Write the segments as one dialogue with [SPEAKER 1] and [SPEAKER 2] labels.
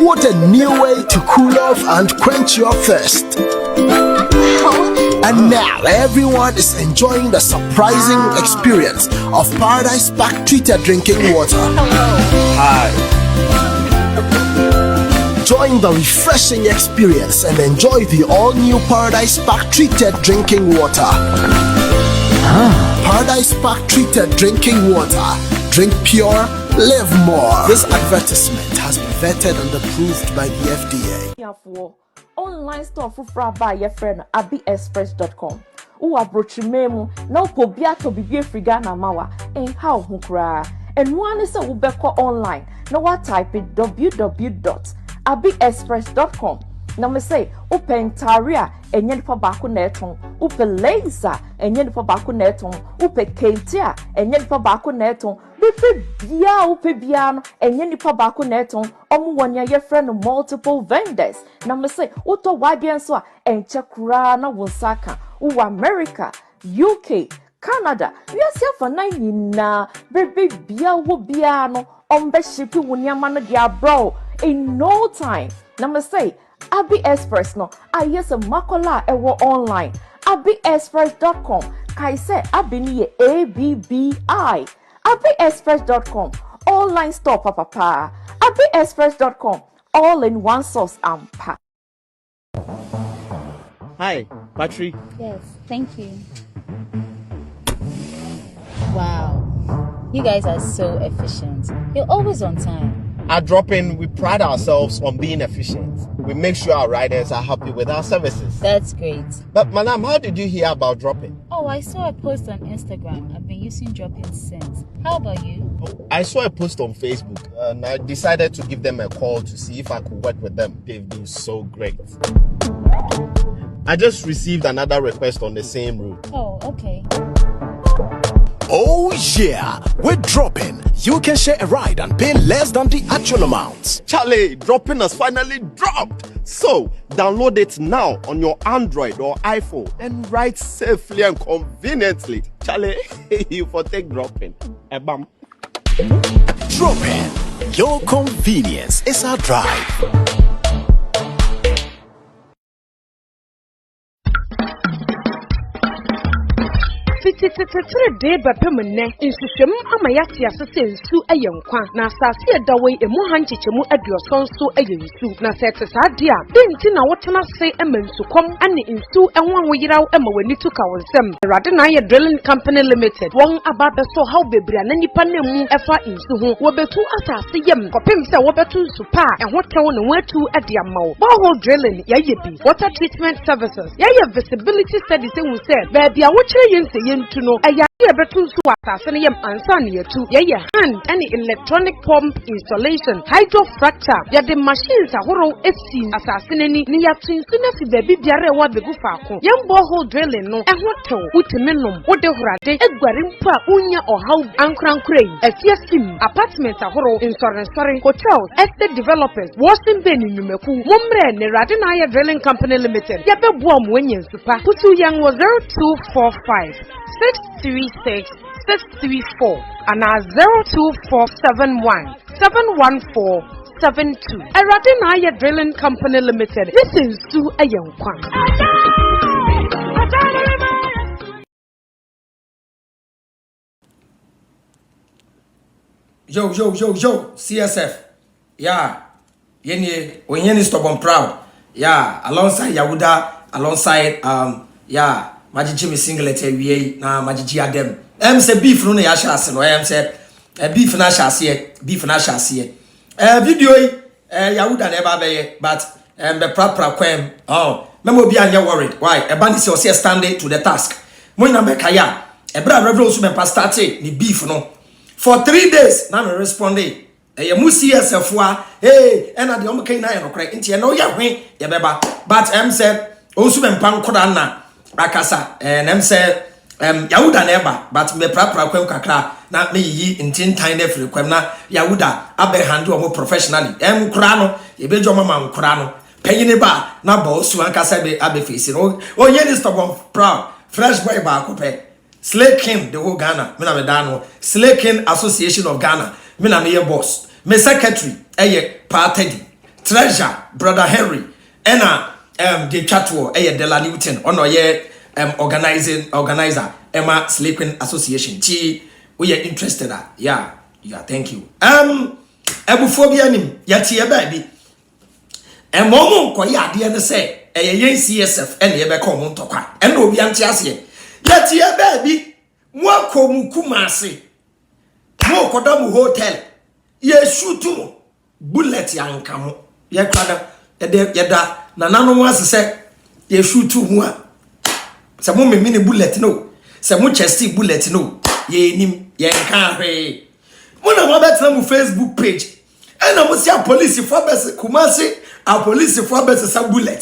[SPEAKER 1] What a new way to cool off and quench your thirst. And now everyone is enjoying the surprising experience of Paradise Park treated drinking water. Hi. Join the refreshing experience and enjoy the all-new Paradise Park treated drinking water. Paradise Park treated drinking water. Drink pure, live more. This advertisement has been vetted and approved by the FDA.
[SPEAKER 2] Online store for by your friend abiexpress.com. Who are brochimemu no pobia to be friga na mawa and how hukra. And one is a ubeko online. Now what type it www.abiexpress.com. Now me say open taria and yen for baku neton, upe laser and yen for baku neton, upe katia and yen for baku neton. Bia upe biano and yen for baku neton. One your friend multiple vendors. Now me say uto wabianso and chakura na wosaka u America, UK, Canada. Yes, for 9 na baby bia wo biano shipping wunyamano dia bro in no time. Now me say Abi Express no I yes a makola ewo online abiexpress.com kai say abini ABBI abiexpress.com online store papa abiexpress.com all in one source ampa.
[SPEAKER 3] Hi, Patrick.
[SPEAKER 4] Yes, thank you. Wow, you guys are so efficient. You're always on time.
[SPEAKER 3] At Drop-In, we pride ourselves on being efficient. We make sure our riders are happy with our services.
[SPEAKER 4] That's great.
[SPEAKER 3] But madam, how did you hear about Drop-In?
[SPEAKER 4] Oh, I saw a post on Instagram. I've been using Drop-In since. How about you?
[SPEAKER 3] I saw a post on Facebook and I decided to give them a call to see if I could work with them. They've been so great. I just received another request on the same route.
[SPEAKER 4] Oh, okay.
[SPEAKER 1] Oh yeah, with Drop-In, you can share a ride and pay less than the actual amount.
[SPEAKER 3] Charlie, Drop-In has finally dropped. So, download it now on your Android or iPhone and ride safely and conveniently. Charlie, you for take Drop-In. Bam.
[SPEAKER 1] Drop-In, your convenience is our drive.
[SPEAKER 5] Day by permanent institution, Amayatia says to a young quan, Nasasia Daway, a Mohanchichemu at your son so a young soup, Nasetas Adia. Didn't you know what can I say? Emen to come and in Sue and 1 way out Emma when you took our sem. Radinaya Drilling Company Limited, one about the so how baby and any panemu ever in Suhu, Wabetu Asa, Siam, Copimsa, Wabetu Supa, and what can one where to at the amount. Borehole drilling, Yayibi, water treatment services, Yaya visibility studies, and we said, baby, I watch you to know a betu swatanium and sunny to ya hand any electronic pump installation, hydro fracture, ya the machines are horror seen assassinini near Trinsunasi baby Biarewa Begufako, young borehole drilling no and what to with a minimum, what the Rade, Edgarimpa, Unya or how Ankran Crane, a TSM, apartments are horror insurance, hotels, estate developers, Washington Benny Numeku, Mumre, Radinaya Drilling Company Limited, Yabe Bomb Winyan Super, Putu Young was 0245 636 634 and our 02471 714 72. Radinaya Drilling Company Limited. This is to a young one.
[SPEAKER 6] Yo, CSF. Yeah. Yenye, when Yenny stubborn proud. Yeah, alongside Yahuda, alongside yeah. Majiji me singlet we na majiji adem say beef no na ya shase no say beef na shase video Yahuda na eba be but be pra kwem memo bi anya worried why e band say o stand to the task mo na be kaya e bra reverend so me pa start ni beef no for 3 days na me respond e mu CSF a hey e na de o me kan na ye no kra nti e no ye hwe ye beba but say o so me mpa nkoda na akasa say Yahuda neba but me pra kwem kakra na me yi ntintan na free kwem na Yahuda abe handle o professionally kura no ye bejo mama kura no panyine ba na ba osu ankasa be abe face no onye ni stubborn proud fresh boy ba akopɛ Slay King the whole Ghana me na me dan Slay King Association of Ghana me na me ye boss me secretary eye Patedi treasure brother Henry the chatwo Dela Newton ono organizer Emma Sleeping Association chi we are interested yeah thank you ebuphobia nim yati e ba bi momo ko ya de ne se yen CSF ene ye be ko mo ntokwa ene obi ante ase yati e ba bi mo akomu kumase mo koda mu hotel ye shoot mo bullet yanka mo ye kwada yeda na nanu asese ye shoot mu a se mo me mini bullet no se mo chesty bullet no ye nim ye nka hwe mo na mo betra mu Facebook page and I see a police for best Kumasi, a police for best some bullet.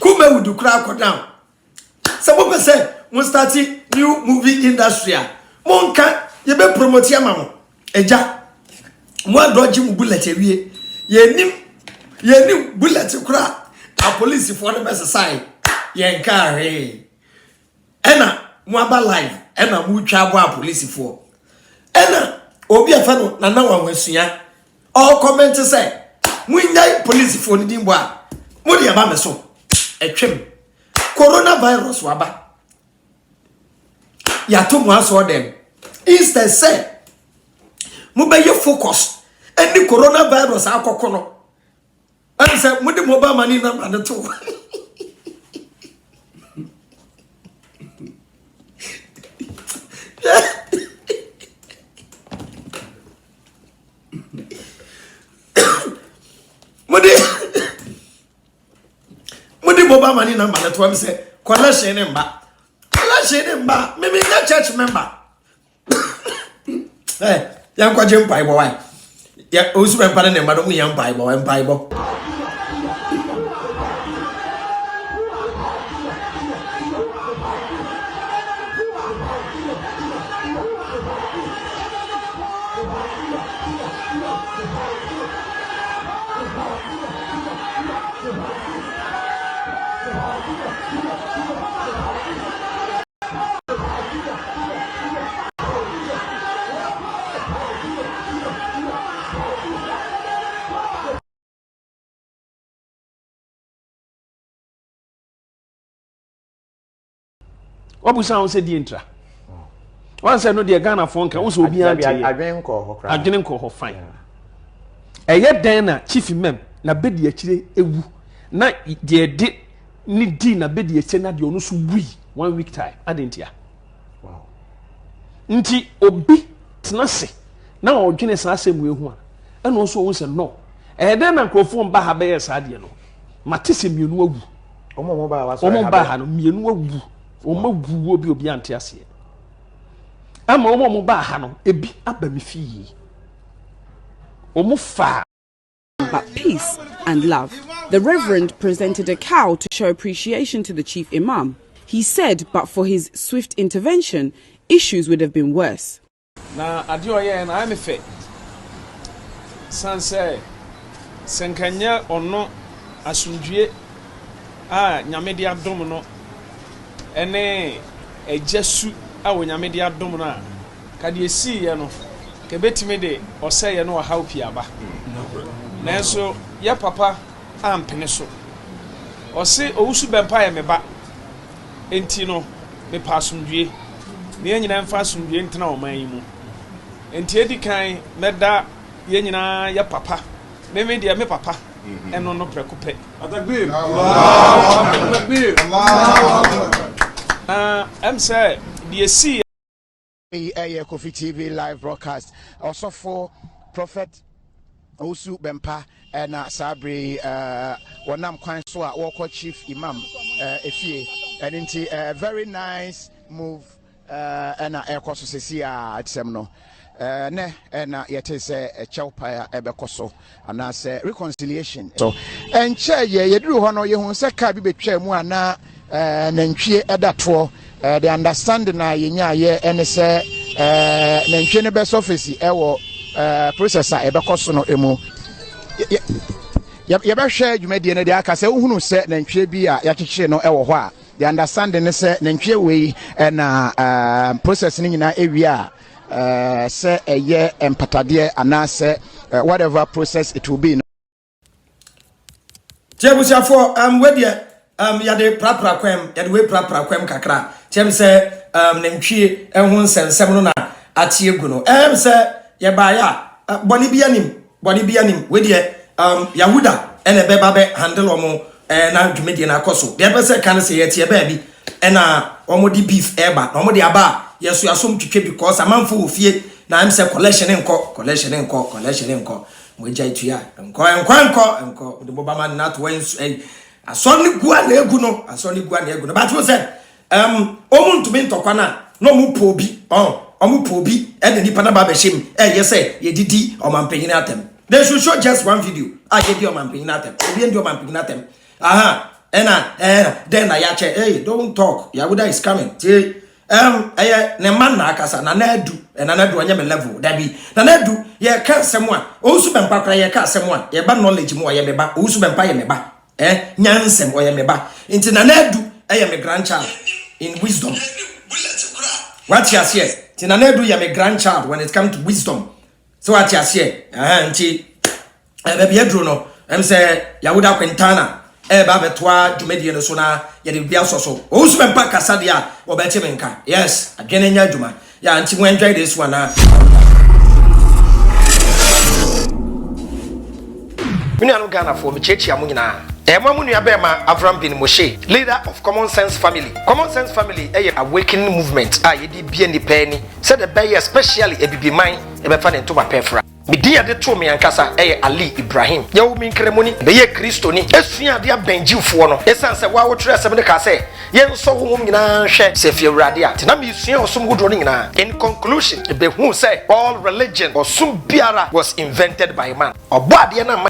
[SPEAKER 6] Kume would crack down. Some people say, we start new movie industry. Monka, you be promote your mama. Eja. Mo dodge mu bullet ewie ye nim bullet kura a police for the best side ye nka he ena mo aba live ena mo twa abo a police for ena obi afa no na wanwasua all comment say mo nyai police for ni dimbo a mo de aba me so etwem coronavirus waba ya to mo aso dem instead say mo be ye focus any coronavirus akokono and say mo de mobile money number na to mo de mobile money number na to am say collection mba me na church member yang kwa jempa ibo wai ya osu be pare ne ma do mu yang Bible
[SPEAKER 7] Obusan wo se di entra wan se no de Ghana fonka wo se obi ante
[SPEAKER 8] adwen ko ho
[SPEAKER 7] fine eye den na chief mem na bedi akire ewu na de de ni di na bedi akire na de onu so wi 1 week time adentia wow nti obi tenase na odwene sa asemu ehu a ena so wo se no den na krofo mba ha be yes ade no matese mienu awu
[SPEAKER 8] omo ba
[SPEAKER 7] ha no mienu awu Oma wuwo bi obi ante ase ama omo ba ha no ebi aba mi fi omo fa.
[SPEAKER 9] But peace and love. The Reverend presented a cow to show appreciation to the chief imam. He said but for his swift intervention issues would have been worse.
[SPEAKER 7] Na adio ye na am fe sanse senkanya ono asundue a nyame de adom no ene ejesu a wonyame de adom na ka de esi ye no ke betime de oseye no ha opi aba nanso ya papa ampene so ose owusu bempa ye meba enti no me pasundue ne nyina mfa asundue ntena o man yi mu enti edikan meda ye nyina ya papa me de me papa eno no prekope atagbe I'm say the see
[SPEAKER 8] Kofi TV live broadcast also for Prophet Osu Bempa and Sabri Wanam Kwan so a chief imam efie and into a very nice move and air course see at Semno ne na yete se chawpa ebekoso ana se reconciliation so and che ye duru ho no ye hu se ka bi betwa mu ana nantwie edato the understanding na yenya ye ene se nantwie ne be surface ewo processor ebekoso no emu yɛbɛhwɛ dwumadie no de aka sɛ wohunu sɛ nantwie bi a yɛakyekyere no ɛwɔ hɔ a the understanding is sɛ nantwie wei ɛna process no nyinaa ɛwie a sɛ ɛyɛ mpatadeɛ anaasɛ whatever process it will be.
[SPEAKER 6] Tiabusiafo wedie yade prapra kwem yade we prapra kwem kakra tiam se nantwie ehun nsensem no na atie gu no se ye ba ya boni bianim wedie Yahuda ene beba be handle omo na dwumedie na akoso de be se kan se ye tie ba bi na omo di beef eba na omo di aba yeso asom twetwe because amanfo ofie na am se collection enko moja itua enko de boba man na to wensu asoni gua na egu no but we say omuntu me ntokwa na no mu pobi omu pobi e de nipa na ba be him ye say ye didi omampanyin atem. They should show just one video. Get your man picking at them. Then I yache, hey, don't talk. Yahuda is coming. See, ne man na akasa na nedu, and anadu anyame level. Dabi, na nedu, ye can't someone. Also, Bempaka, ye can't someone. Ye ba knowledge more, ye meba, also Bempire meba. Nyansem or ye meba. Into Nanedu, I am a grandchild in wisdom. What you say? Tinanedu, you am a grandchild when it comes to wisdom. So what you say? Auntie, baby, Edruno, say Yahuda Quintana, Babetwa, Jumedian Sona, Yadi Biaso, Usman Paka Sadia, or Betimenka. Yes, again in Yaduma. Yeah, Auntie, we enjoy this one. Miniano Ghana for Michechi Amuna. Emamunu Abema Avram bin Moshe, leader of Common Sense Family. Common Sense Family, a awakening movement. Yedi BND penny, said the bay especially a BB mine, a befan into my pefra. Media de Tomi and Casa, Ali Ibrahim. Yaw min kremoni, the ye Christoni, Esfia dia Benji Fuono, Essence a wow dress of the Casse. Yen so woman share, Sefia Radia, Tinami Sion or some good running now. In conclusion, the who say all religion or some biara was invented by man. Or Badiana.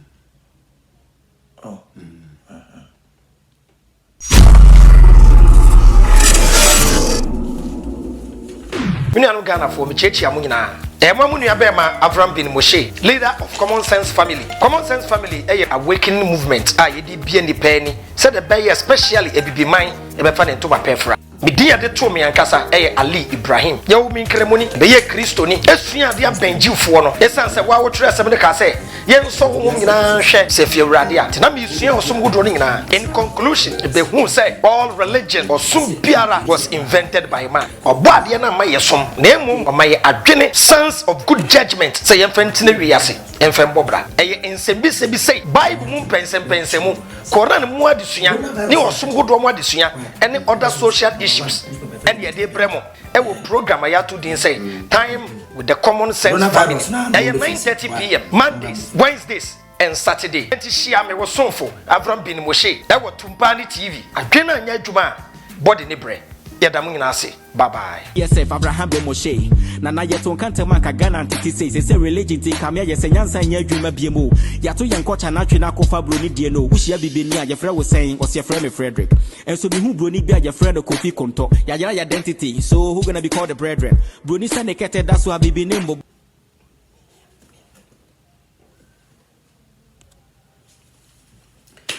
[SPEAKER 6] Miniano Ghana for Michechi Amuna. Emamunu Abema Avram bin Moshe, leader of Common Sense Family. Common Sense Family, a awakening movement. Yedi BND penny, said the bay especially a BB mine, a befan into my pefra. Media de Tomi and Casa, Ali Ibrahim. Yaw min kremoni, the ye Christoni, Esfia dia Benji Fuono, Essence a wow dress of the Casse. Yen so woman share, Sefia Radia, Tinami Sion or some good running now. In conclusion, the who say all religion or some biara was invented by man. Or Badiana Mayasum, name or my adrene, sons of good judgment, say Enfantiniasi, Enfambobra. In Sebisi say, Bible moon pensemu, Koran mua disuya, ni or some good one disuya, any other social issues. And yet they bremo. I will program I have to say time with the Common Sense Family. 9:30 p.m. Mondays, Wednesdays, and Saturday. And she am was so for Avram bin Moshe. I was Tumpani TV. I can't get Juma body nibre. Yadamunasi. Bye bye.
[SPEAKER 10] Yes, Abraham bin Moshe. Nana yeton kante maka Ghana antiti say religion ti kamya yes nyansa nya adwuma biemu. Yato yanko cha na twe na kofa broni die no. Wuhia bibeni a yefre was saying was your friend Frederick. And so be who broni bia your friend Kofi Konto. Yaya identity. So who gonna be called the brethren? Broni sa nekete that's why bibeni mbo.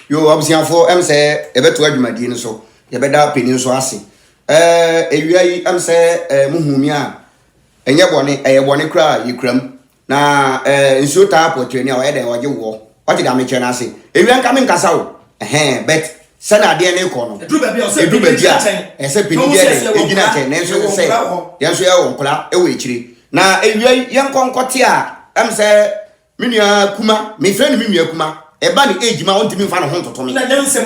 [SPEAKER 11] Yo abusianfo em say ebeto adwumadie no so ye beda penin so ase ewia yi em say muhumi a enye bone bone kra yikram na nso ta potweni a oyede oje wo oje da me che na ase ewia nka me nkasa wo bet sana de ne ko no edu ba bia ese penin de egina che na nso say ya so ya wo nkla e wo ekire na ewia ye nkonkote a em say menua kuma me friend me menua kuma eba ni age ma ontimi mfa no ho ntoto me na nyanse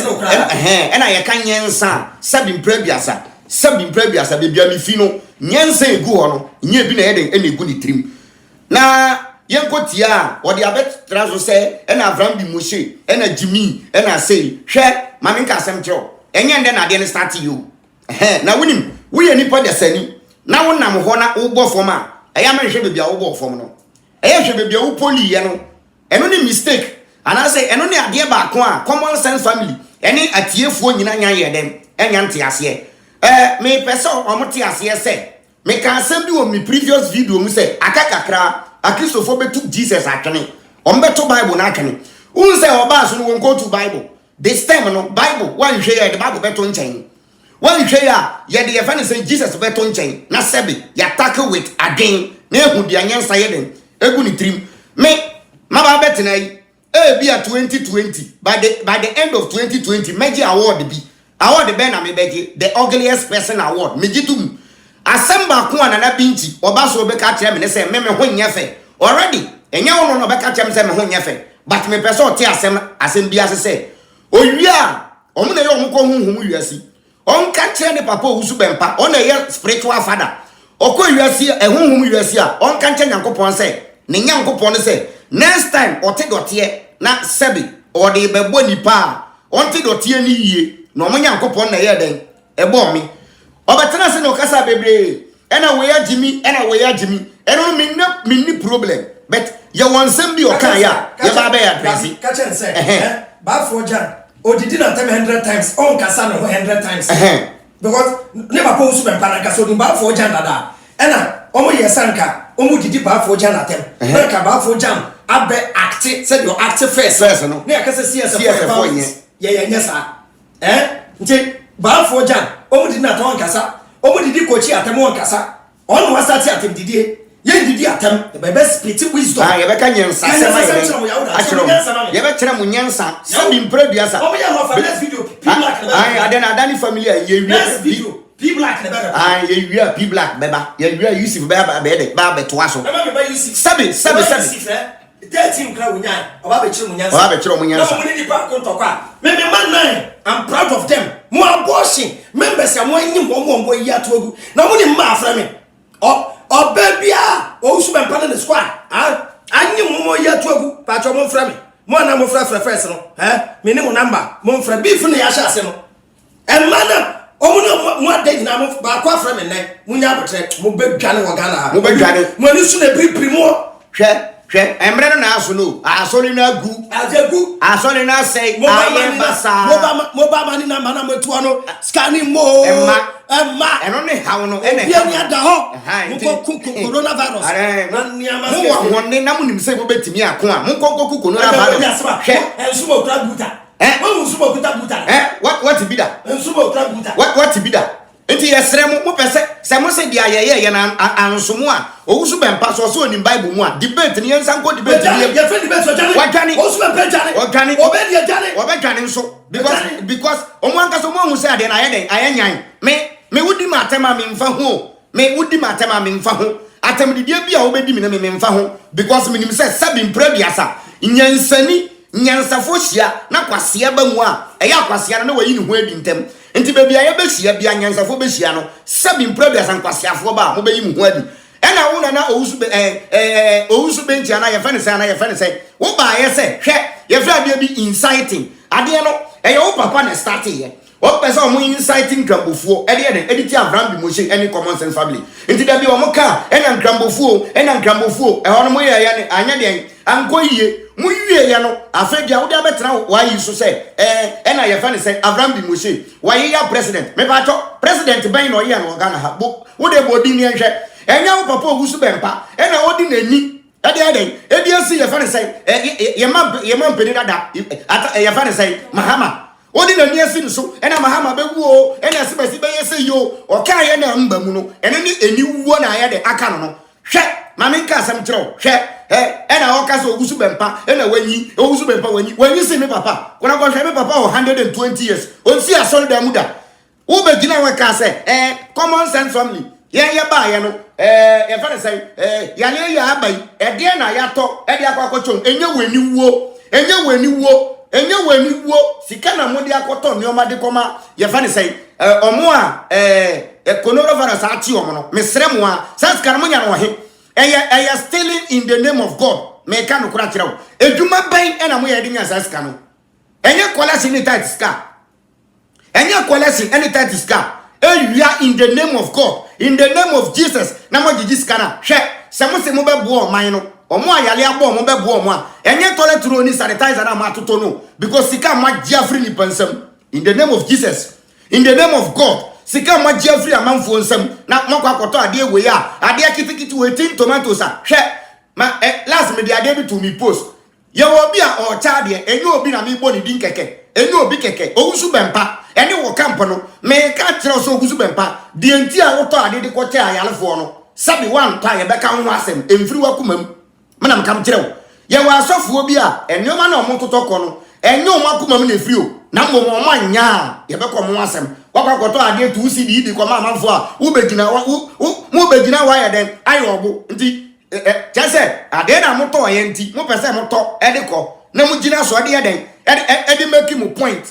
[SPEAKER 11] no kra na ye kan nyansa sabim prabiasa bebia mi fi no nyansa egu ho no nye bi na ye den ena egu ni trim na yenkotia a odi abet trazo se ena Avram bi Moshe ena Jimmy ena sei hwe ma me nka asem kyo enye nde na de ne start you na wonim wo ye nipa de sani na wonam ho na wo bo fom a eya me hwe bebia wo bo fom no eya hwe bebia wo poli ye no eno ni mistake and I say eno ni ade ba ko a Common Sense Family eni atiefuo nyina nya ye dem enya nte ase me pese omote ase se me kan asem bi wo me previous video mu say akakakra a Christopher betu Jesus atwene ombeto Bible na akene unse oba so no won to Bible this time no Bible one hwe the Bible beto nchen one hwe ye de fan say Jesus beto nchen na sebe ya tackle with again na ehu dia nyansa ye den egu ni trim me maba betina yi be at 2020 by the end of 2020 meji award be na me beji the ugliest person award mejitum asemba ko anana binti oba so be ka kire me say me ho nyefe already enya wono no be ka kire me say me ho nyefe but me person te asem bi ase say owia omuna ye omko hunhum wiasi on ka kire ne papa Owusu Bempa on ye spiritual father okọ wiasi ehunhum wiasi a on ka kire Nyankopon say ne Nyankopon say next time ote dote na sebi or the bebo nipa onti dotie ni yie no mo Nyankopon na ye den ebo mi obetena se no kasa bebre ena we ya jimi eno minni problem but ye wonsem bi okan ya ye ba be ya presi
[SPEAKER 6] ka chen say ba for jan odidi na tell 100 times on kasa no 100 times because never po Owusu Bempa na kasa odin ba for jan dada ena omo ye sanka omo didi ba for jan atem na ka ba for jan abe active said you active first
[SPEAKER 11] no
[SPEAKER 6] na kasa CSF for ye nyesa nti ba for jan omo didi na ton kasa omo didi kochi atem on kasa on was start atem didi ye didi atem the best split wisdom
[SPEAKER 11] ye be ka nyansa ye be kire mu nyansa sabi mpreduasa
[SPEAKER 6] omo ya no for next video
[SPEAKER 11] adani family ye
[SPEAKER 6] next video P black na beba
[SPEAKER 11] ye wi P black beba ye wi Yusuf beba be to aso sabi
[SPEAKER 6] 13 kra wunya oba be kire mu nyansa no mo ni pa kontokwa me man nine I'm proud of them mo abortion members ya mo anyim mo yi atogu na mo ni ma afra me obebia Owusu Bempa na squad anyim mo yi atogu pa cho mo fra me mo na mo fra first no me ni mo number mo fra beef na ya sha ase no emana omuno mo adedi na mo ba kwa fra me nai munya abetre mo be dwane wo Ghana
[SPEAKER 11] mo be dwane
[SPEAKER 6] mo ni su na pripri mo
[SPEAKER 11] hwe emre na aso no asole na gu asole na say aye basa
[SPEAKER 6] mo ba mani na mana mo tuo no scanning mo emma
[SPEAKER 11] eno ne hawo no ene
[SPEAKER 6] bia ni ada ho mo ko coronavirus
[SPEAKER 11] na niama se mo wonne na mo nim se mo betimi ako a mo ko coronavirus
[SPEAKER 6] hwe ensumo kra buta mo ensumo buta
[SPEAKER 11] what be that
[SPEAKER 6] ensumo kra buta
[SPEAKER 11] what be that enti yesrem mo pese se mo se dia ye na ansomo a Owusu Bempa so ni Bible mu a debate ni ensan ko debate
[SPEAKER 6] ye fe debate so jani Owusu Bempa jani obedi jani
[SPEAKER 11] obedwane nso because omo anka so mo hu se ade na aye nyan me wudi matema me mfa ho atem didie bia obedi me na me mfa ho because me nim se sabi mprabiasa nyansani nyansafo hia na kwase ba mu a eya kwase na wayi ni ho adi ntem enti bebia ye be hia bia nyansafo be hia no sabi mprabiasa nkwase afo ba mo be yi mu ho adi ena wona na Owusu Bempa na ye fe ne say wo ba ye se hwe ye fra bia bi inciting ade no eye wo papa na start ye what person mo inciting Nkrambofuo edit Abraham Bimoshe any common sense family enti da bi o mo ka ena Nkrambofuo ho no mo ye ne anya de anko yie mo wie ye no afedia wo de abetena wa yi so say ena ye fa ne say Abraham Bimoshe wa ye ya president me ba to president ben no ye no Ghana ha wo de bodi ni enhwe enya wo papa Owusu Bempa ena odi nani edi asi ye fa ne say ye ma mpeni dada ye fa ne say Mahama odi na niasi nso ena Mahama bewuo ena asibasi be yese yo oka ye na mba mu no ene ni eniwuo na ye de aka no hwe mame nka asem kiro hwe ena oka so Owusu Bempa ena wanyi Owusu Bempa wanyi se me papa kuna kwa hwe me papa 120 years onsi asol da muda wo be gina we ka se common sense family ye ba ye no ye fa say ya le ya abai de na ya to de akwakochon enye waniwo sika na modi akoto ni oma de koma ye fa ne say omo a coronavirus ati omo no mesrem a sasika no nya no he eye stealing in the name of God me ka no kura kire wo eduma ban na mo ye de nya sasika no enye collection ni tight ska ewia in the name of God in the name of Jesus na mo gigi ska na hwe se mo be bo oman no omo ayale abo omo be bo omo a enye toilet roll ni sanitizer na ma toto no because sika ma giafri ni pansam in the name of Jesus in the name of God sika ma giafri amanfo nsam na makwa akoto ade we ya ade kitikiti wetin tomatoes a hwe ma last me de ade bi to me post ye wo bi a o cha de enye obi na me bo ni din keke enye obi keke owusu bempa ene wo camp no me ka kire so owusu bempa de enti a wo to ade de ko che ayalefo no sabi wan ta ye beka ho asem emfiri wakumam menam kam kire wo ye wa asofo bi a enoma na omo totoko no enye omo akumam na efiri o na mo mo anya ye beka mo asem wakwakoto ade tu si di ko ma manfo a wo begina wo begina wa ye den ayo obo nti chese ade na mo to ye nti mo pese mo to ede ko na mo gina so ade ye den ede make mo point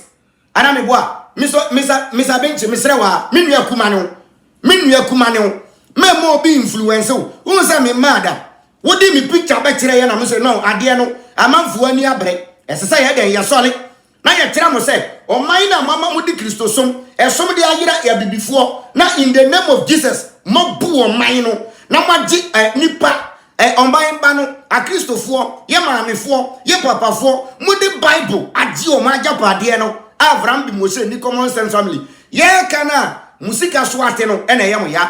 [SPEAKER 11] ana me boa misa benchi misre wa minu akuma ne me mo be influence wo say me mada wo di mi picture be kire ye na mo say no ade no amanfo ani abre esese ye den ye sole na ye kire mo say o man na mama mo di Kristo som esom de ayira ya bibifo na in the name of Jesus mo bu o man no na maji nipa omban ba no a Kristofo ye maamefo ye papafo mo di Bible aji o ma japa de no Abraham bi Mose ni common sense family ye kana musika so ate no ene ye mo ya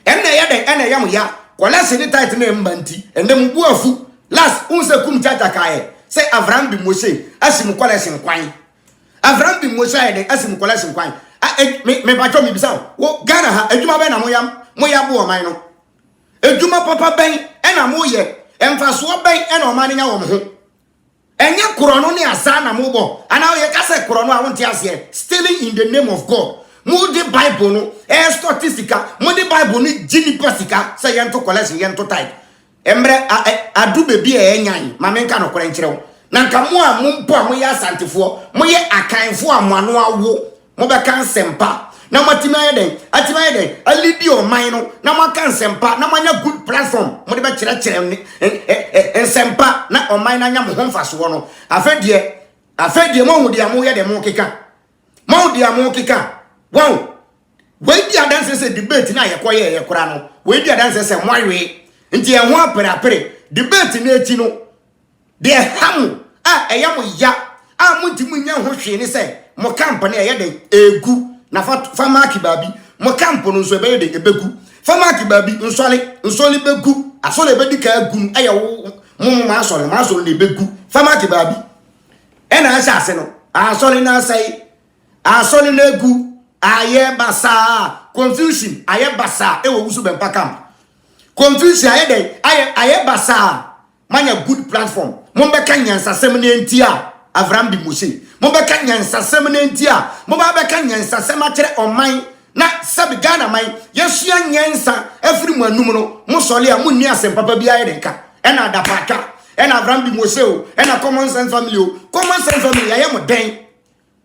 [SPEAKER 11] ene ye mo ya kola se ni tight na mbanti ende mu bu afu last unse kum chacha kae say Abraham bi Mose asim kola sin kwan Abraham bi Mose ede asim kola sin kwan me bacho mi bisa wo Ghana ha adwuma be na mo ya bo o man no adwuma papa ben ena mo ye emfaso ben ena o man nya wo ho enye krono ne asa na mo bo ana ye ka se krono a wonte ase stealing in the name of God mo di Bible no statistica mo di Bible ni jini pasika say yento collection yento type emre adu bebi enyan ma menka no kore nkirew na nka mo a mo mpo a mo ye asantefo mo ye akanfo a mo ano awo mo be kan sempa na matimi ayeden alidi o man no na mo kan sempa na manya good platform mo de be kire ni sempa na o man na nya mo homfaso no afedie mo hudi amo ye de mo keka wow we di adanse se debate na ye koye ye kora no we di adanse se moawe nti e ho apere debate na echi no de hamu mo ya mo ntimi nya ho hwe ni se mo company ye de egu na fama kibabi mo campo no so be de ebegu fama kibabi nsole begu asole be dika agum aye mo ma asole de begu fama kibabi e na asa ase no asole na sai asole na egu aye basa confusion aye basa e wo wusu bempa camp confusion aye de aye basa manya good platform mo be kan yansasem na entia Abraham bi Mose mo be kan yansasem na entia mo ba be kan yansasem a kire oman na sabi Ghana man yesua nyansa afiri mu anum no mo sole a mo ni asem papa bi aye de ka e na adapaka e na Abraham bi Mose o e na common sense family aye mo den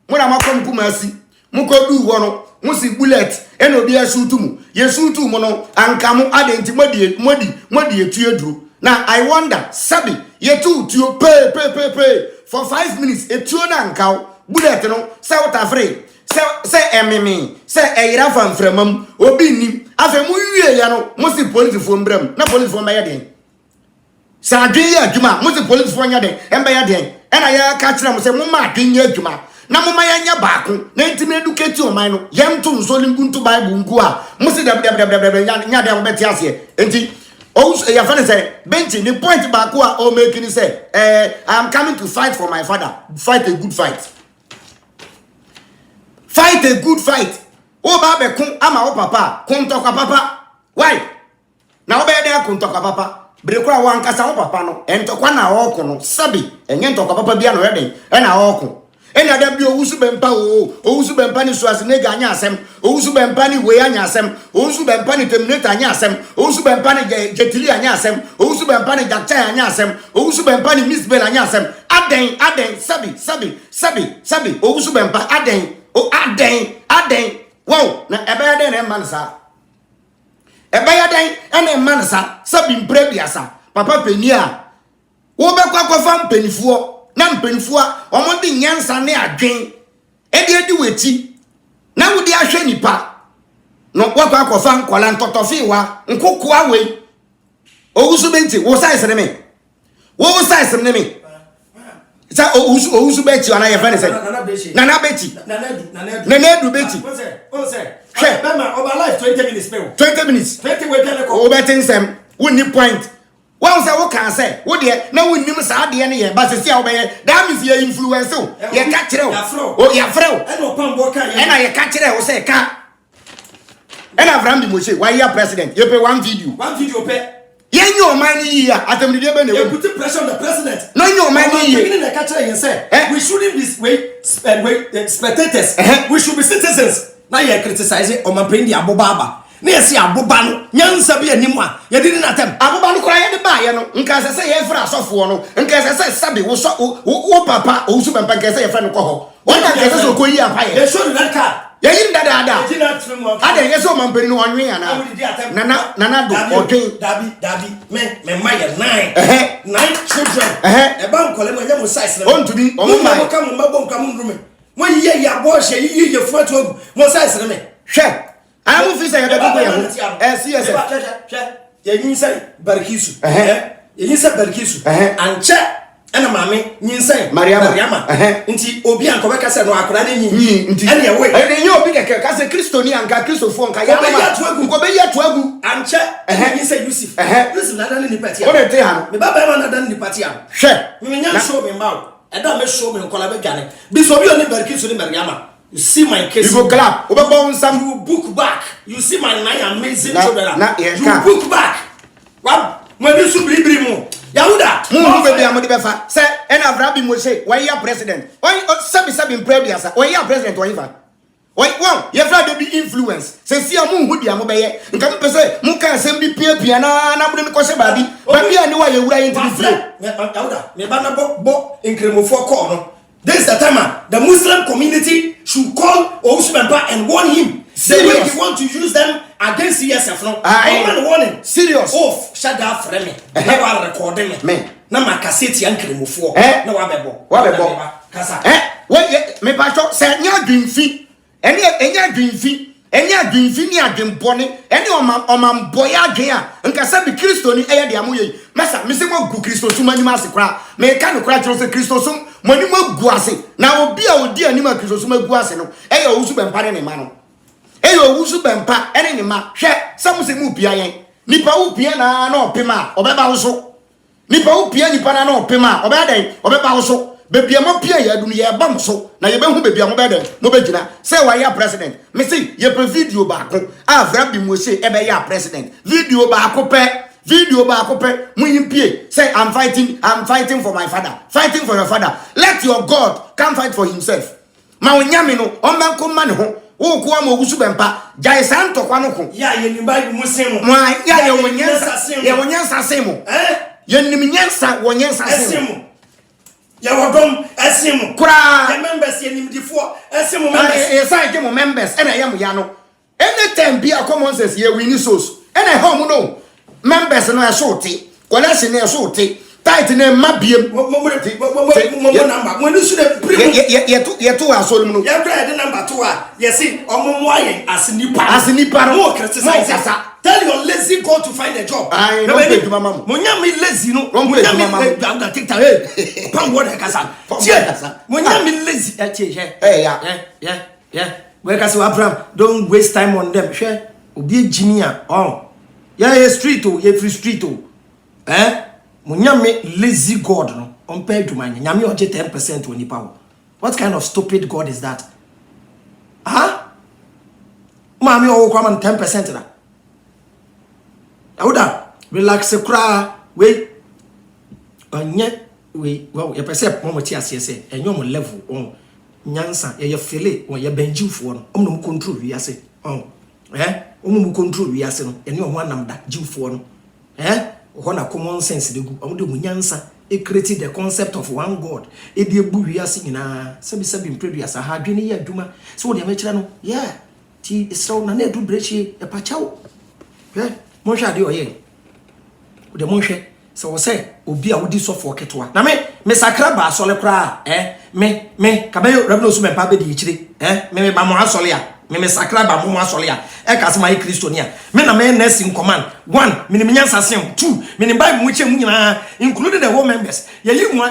[SPEAKER 11] mo na makom kumasi mo ko du wo no mo si bullet e no bi asutu mu yesutu mu no anka mo adenti modi etu eduru na I wonder sabi yetu tuo pe for 5 minutes etu na anka bullet no say what afraid say emimi say eyira fan framam obi nim afa mu wie ya no mo si police fo mbram na police fo mbaye den sa adwen ya adwuma mo si police fo nya den embaye den e na ya ka kira mo say mo ma adwen ya adwuma na mo maya nya baako na ntimi educate o man no yem to nsoli nguntu Bible ngu a mo si nya dem beti ase enti ya fane say benchi the point baako a o make ni say I am coming to fight for my father, fight a good fight o ba be kun ama o papa kun to kwa papa why na o be dey kun to kwa papa brekura wa nkasa o papa no entokwa na o ko no sabi enye ntokwa papa bia no yeden e na o ko ena da bi owusu bempa owusu bempa ni suase ne ga anya asem owusu bempa ni we anya asem owusu bempa ni terminator anya asem owusu bempa ni jetili anya asem owusu bempa ni jakcha anya asem owusu bempa ni misbel anya asem aden sabi owusu bempa aden wow na ebaya den e mansa ebaya den ene mansa sabi mprebiasa papa penia wo be kwakwa mpenifuo na mpenfo a omonde nyansa ne adwen edi weti na wudi ahwe nipa no wakwa akofa nkola ntotofi wa nkoko awe owusu benti wo size ne me sa owusu benti ana ye fane say nana beti beti o say bema over life 20 minutes 20 we tell ko o beti nsem woni point One say what can say? What dear? No one knows how the end. But see how bad that means your influence. You catch it. Oh, your friend.
[SPEAKER 6] I know Pamboka.
[SPEAKER 11] And I catch it. Say car. And I've run the Moshe. Why you are president? You pay one video.
[SPEAKER 6] One video pay.
[SPEAKER 11] Yeah, your money here. At the middle,
[SPEAKER 6] you put pressure on the president.
[SPEAKER 11] No, your money
[SPEAKER 6] here. We shouldn't be spectators. We should be citizens. Now you're criticizing on my penny Abobaba. Near see Abobano, young Sabi and Nimwa. You didn't attempt Abobano cry the buyer, no, in case I say a friend of one, in case I say Sabi was so, Papa, who super can say a friend of Coho. What I guess so go here, they showed that car. Yeah, in that. I didn't get so man, but no one, Nana, Dabby, men, my 9 children, a bank calling my young size. Want to be on my come room. When you hear your boy, you front of one size of me. Share. I will say, you say, Barkisu, you said Barkisu, and check. And mammy, you say, Mariama, into Obian Covacas and Wakrani, anyway. And then you're big as a Christoni and Christophone, Kayama, 12, and check, and you say, Yusuf, listen, I don't need the party. What a day, the Baba done the party. Share, you show me about. And don't show me on Colabagani. Before you only Barkisu in Mariama. You see my case. You go clap. You book back. You see my 9 amazing children. You book back. What? When you should be more. Yahuda. Baby, I'm the befa. Say, and Abraham Moshe. Why you president? Why Sabi previous? Why you president? Why even? Why one? You have to be influence. Say, see a moon who be a mobile. And come to say, Muka Sembi Piana, Nabu Kose Babi. But me, I know why you were into the flow. Yahuda. Me banna bo in Cremo for corner. This is the time the Muslim community should call Ousmane and warn him. The way you want to use them against CSF. No, I'm warning. Serious. Off. Shut up for me. Never recording me. Man. Na my cassette and Cremo for. No, wabebo. Kasa. Wait, me pastor say nya dream fee. Enya dream fee. Enya dream fee ni adem boni. Eni omam boya gea. Nkasa bi Kristo ni eye de amoye. Mesa me se mo gu Kristo sum anima se kra. Me ka no kra chiro se Kristo sum mani mo gu ase. Na obi a odi anima Kristo sum agu ase no. Eye owusu bempa ne ma no. Eye owusu bempa ene ne ma. Hwe sam se mu pia yen. Nipa wo pia na opema obeba wo so. Nipa wo pia nipa na opema obeda den obeba wo so. Baby, I'm up here, you do your bum so. Now you don't be a mobile, no beggar. Say why you president. Me see, you put video back. I've rabbi Moshe, ebe ya president. Video back, Muyin Pie. Say, I'm fighting for my father. Fighting for your father. Let your God come fight for himself. Maunyamino, Oman Command home. Oh, Kuamo Usubempa, Jai Santo Quanoco. Ya, you buy Muslim. Why, ya, you won Yansa Semo. Yenimiansa, one Yansa Semo. Yawadom Esimu Kra members in before Esimu members yes members and I am Yano anytime be a common says ye we need souls and I home no members no shorty collection no shorty tight name mabiem number when you should bring ye two are so no ye grade number 2 yes see omomoyen as nipa no criticize tell your lazy God to find a job. I don't pay to my mom. Munyami lazy no. Wrong way to my mom. I'm gonna take time. Hey, pam what kasa. Munyami lazy. Hey, yeah. Where kasa Abraham? Don't waste time on them. Share. Obi engineer. Oh, yeah, street oh, free street oh. Munyami lazy God no. Compared to mine. Nyami oje 10% when power. What kind of stupid God is that? Huh? Mami o kwa man 10% na. Awuda relax kra we onye we well you perceive mo ti asese enyo mo level on nyansa ye fele on ye benjifo no omno control wi ase on omno control wi ase no ene o anam da jifo no ho na common sense de gu omdo mo nyansa e create the concept of one God e de bu wi ase nyina sabi produce ha dwene ye aduma so de me kira no yeah ti israel na na edu brechi e pachawo Monsha de oye. De monshe se wo se obi a wodi sofo ketwa. Na me sakra ba asole kra me kabayo rabno su me pa be di chire me ba mo asole a me sakra ba mo asole a e ka se mai kristonia me na me nursing command 1 me ni nyansa sem 2 me ni ba mu che mu nyina including the whole members ye yi mu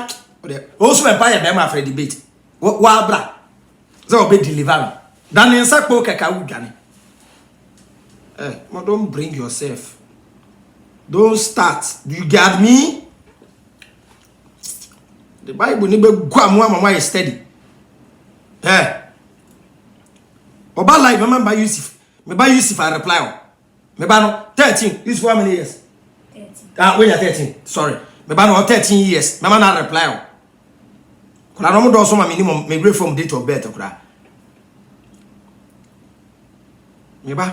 [SPEAKER 6] o su me pa ye be ma afre debate wa bra ze obe deliver dan nsa kpo keka wudwane don't bring yourself. Don't start. Do you get me? The Bible never go mama is steady. Eh. Oba life, remember Yusuf. Me buy Yusuf I reply. Me buy no 13. Yusuf how many years? 13. When you're 13. Sorry. Me buy no 13 years. Me man I reply. Kula no mo do so ma minimum me grade from date of birth kula.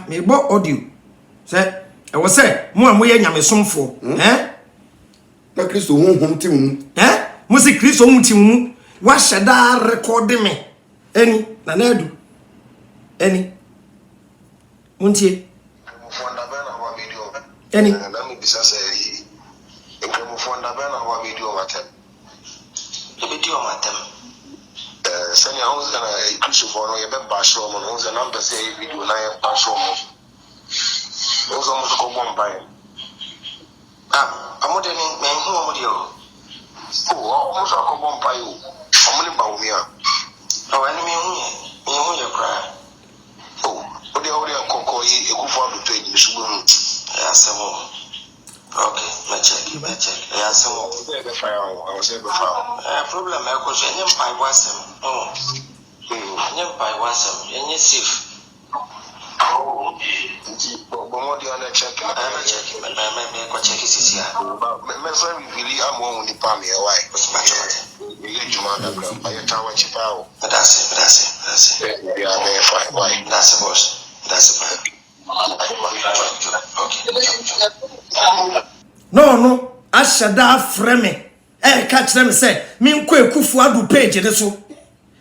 [SPEAKER 6] Me bo audio. Say I was say mo amoye nyamesomfo. Eh?
[SPEAKER 11] Na Kristo honhom ti mu.
[SPEAKER 6] Eh? Mo se Kristo honhom ti mu. Wa sheda record me. Eni na na edu. Eni. Muntie.
[SPEAKER 12] Fonda bana wa video.
[SPEAKER 6] Eni.
[SPEAKER 12] Na mi bisa say mo fonda bana wa video matem. Video matem. Sanya hoza na Kristo for no ye be ba show mo hoza na mbese video na ye ba show mo. Hoza mo ko bomba ye. Amode ni me hu amode o. O mo so ko bomba yo. Amoni ba wo mi a. Awani me hu ye kra. Ode kokko yi ekufu abuto yi subu hu. Ya samo. Okay, let's check. Ya samo. Be fire I was be fire. Problem e ko so enye mpai wasem. Oh. Enye mpai wasem, enye safe. Oh, nti bomo di ona check. Me ko check sisi ya. Me so really am won ni pa me why. Me juma na gram. Ayo tawa chipa o. That's it. Yeah, me fine. Why? That's the boss.
[SPEAKER 6] No, ashada frame. Catch them say, me nkwe Kufu Adu page de so.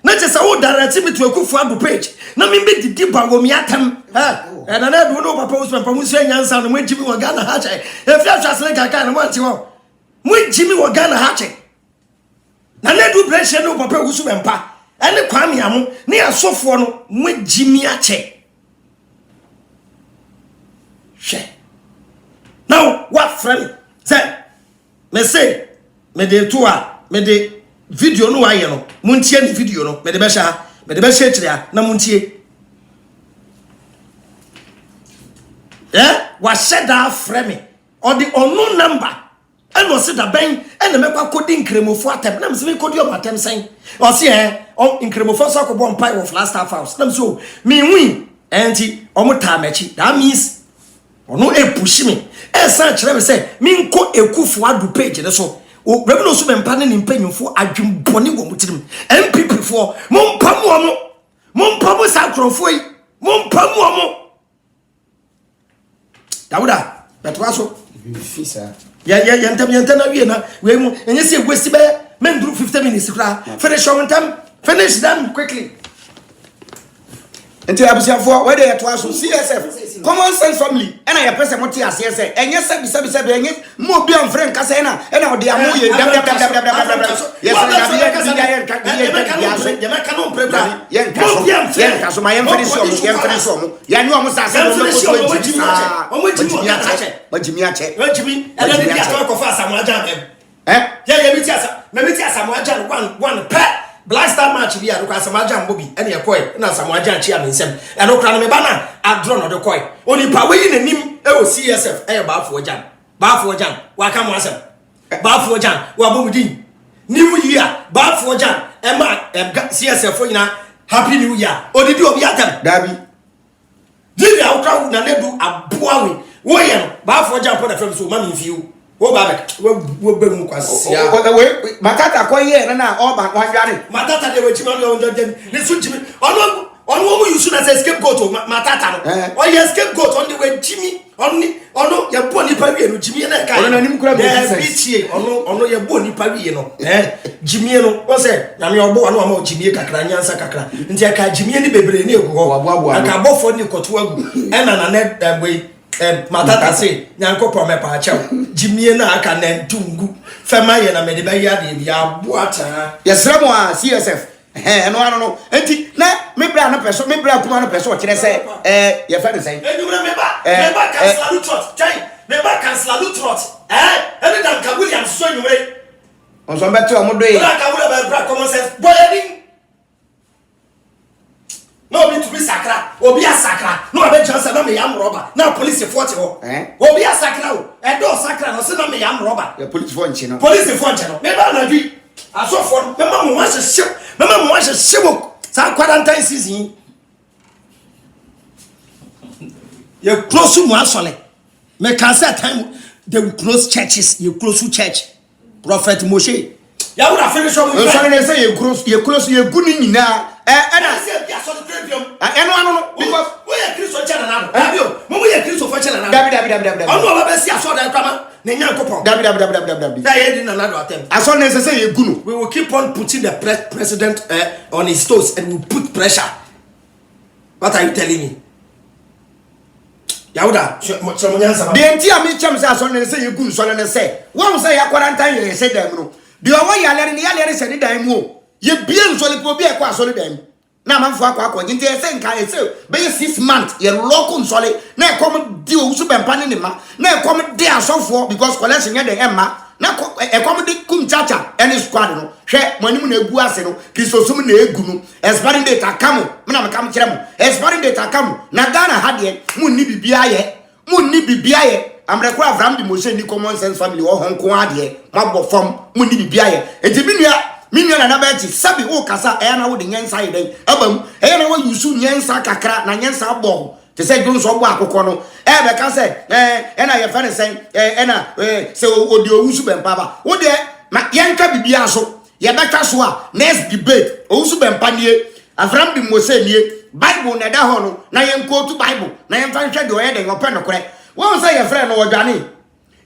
[SPEAKER 6] Na je say wo direct me to Kufu Adu page. Na me be didi ba wo me atam. Na na do no papa usman pa mu so nyansa no mo jimi wo Ghana ha che. E fi atwasle kaka na mo anti wo. Mo jimi wo Ghana ha che. Na na do pressure no papa usu bempa. Ene kwame amo, ne asofo no mo jimi a che. Now, what friend? Say, me say, me de toa, me de video no aye no. Muntie ni video no. Me de be kire na muntie. Wa sheda frame or the unknown number. And was it a bang and the mekwa coding cremofo atem. Na me se code your atem saying. O se on cremofo so ko bon pie of last half house. Na so me win enti omo tamechi. That means ono e push me. Esa kire me say me nko Ekufu Adu page ne so. O rebi no so be mpa ne mpanyumfo adwumbone wo mutirim. MPP fo mompamu omo. Mompamu sakrofo yi. Mompamu omo. Dawuda, betwa so.
[SPEAKER 11] Fisa.
[SPEAKER 6] Ya ntem na wie na we mu enye se gwesi be mendru 50 minutes kra. Finish on time. Finish them quickly.
[SPEAKER 11] Enti abusiafo we dey to aso CSF common sense family and I person mo ti ase ese enye se be enye mo bi am friend kasa na o dey amu ye
[SPEAKER 6] Black Star match bi a kwa Samaja Mbobi ene yekoy na Samaja Chi amensem eno kra no me bana adro no de koy onipa we yi nanim e o CSF e ba afo jan wa ka mo asem ba afo jan wa bomudin new year ba afo jan e ma CSF nyina happy new year odidi obi atam
[SPEAKER 11] dabi
[SPEAKER 6] didi awtra na nedu aboa we wo ye no ba afo jan po na fam so ma me fiu wo ba wo be mu kwasia
[SPEAKER 11] we matata ko ye na o ba wan yare
[SPEAKER 6] matata de we chima no dem ne so chimi ono mo yusu na say scapegoat matata no o ye scapegoat on the way chimi ono ye bo ni pa wie no chimi na kai
[SPEAKER 11] ono nim kura be
[SPEAKER 6] bitie ono ye bo ni pa wie no chimi no o say na me obo ono ma chimi kakra nyansa kakra nti aka chimi ni bebre ni egu ho aka bofo ni koto agu ena na ne we matata say nyankopɔ me pa achew jimie na aka na ntungu fema ye na me de ba ya de bia boata
[SPEAKER 11] yesremo a CSF no ano no enti na me bra no peso me bra kuma no peso kire se ye fa de say
[SPEAKER 6] enumra me ba cancel lutrot tai me ba cancel lutrot ene dan ka William so enumre
[SPEAKER 11] on so beto o mo do yi
[SPEAKER 6] bra ka William bra common sense boyadin no be to be sakra obi asakra no abe jansa na me yam roba na police 40 ho obi asakra o Edo sakra no se na me yam roba.
[SPEAKER 11] The police for nchi no.
[SPEAKER 6] Police for nchi no. Me ba na dwi. Aso for me ma mo wa hye. Me ma mo wa hye. Sa quarantine season. You close to Muasole. Me can say time they will close churches. You close to church. Prophet Moshe. Ya would have finished up with
[SPEAKER 11] you. Say you close you good in now. And I said, yes, on the premium. I know because we are Christian channel. Have you? When we are Christian channel. David. I know about I saw that drama. David. I didn't another attempt. As long as I say you good. We will keep on putting the president on his toes and we'll put pressure. What are you telling me? Yahuda, the entire me chums as on and say you good, so and say, one say a quarantine, you say them. The away I learned the other said them more. You be solid will be a quite solid them. Now, man, for a into a thing, can say, be 6 months, you're local solid, now come deal super panima, now come there so for because collection at the Emma, now accommodate cum chacha and his squadron, share when you know Guaseno, Christosum Gunu, as paring data come, Manam Chemo, as paring data come, Nagana had ye, Muni Biaye, I'm the craft Rambi Moshe, common sense family or Hong Kong, Mabo from Muni Biaye, and Tibinia. Minion and Abachi, Sabi Okasa, and I would in Yanside, Abum, and I will use soon Yansa Kakra, Nanyansa Ball, to say Goons of Wakono, Ever can say, and I have funny saying, and so would you Usub and Papa, would there, Yanka Bibiaso, Yabataswa, next debate, Usub and Panier, Avram Moseni, Bible Nadahono, Nayan go to Bible, Nayan Fancha do heading or Penocre. What was your friend or Johnny?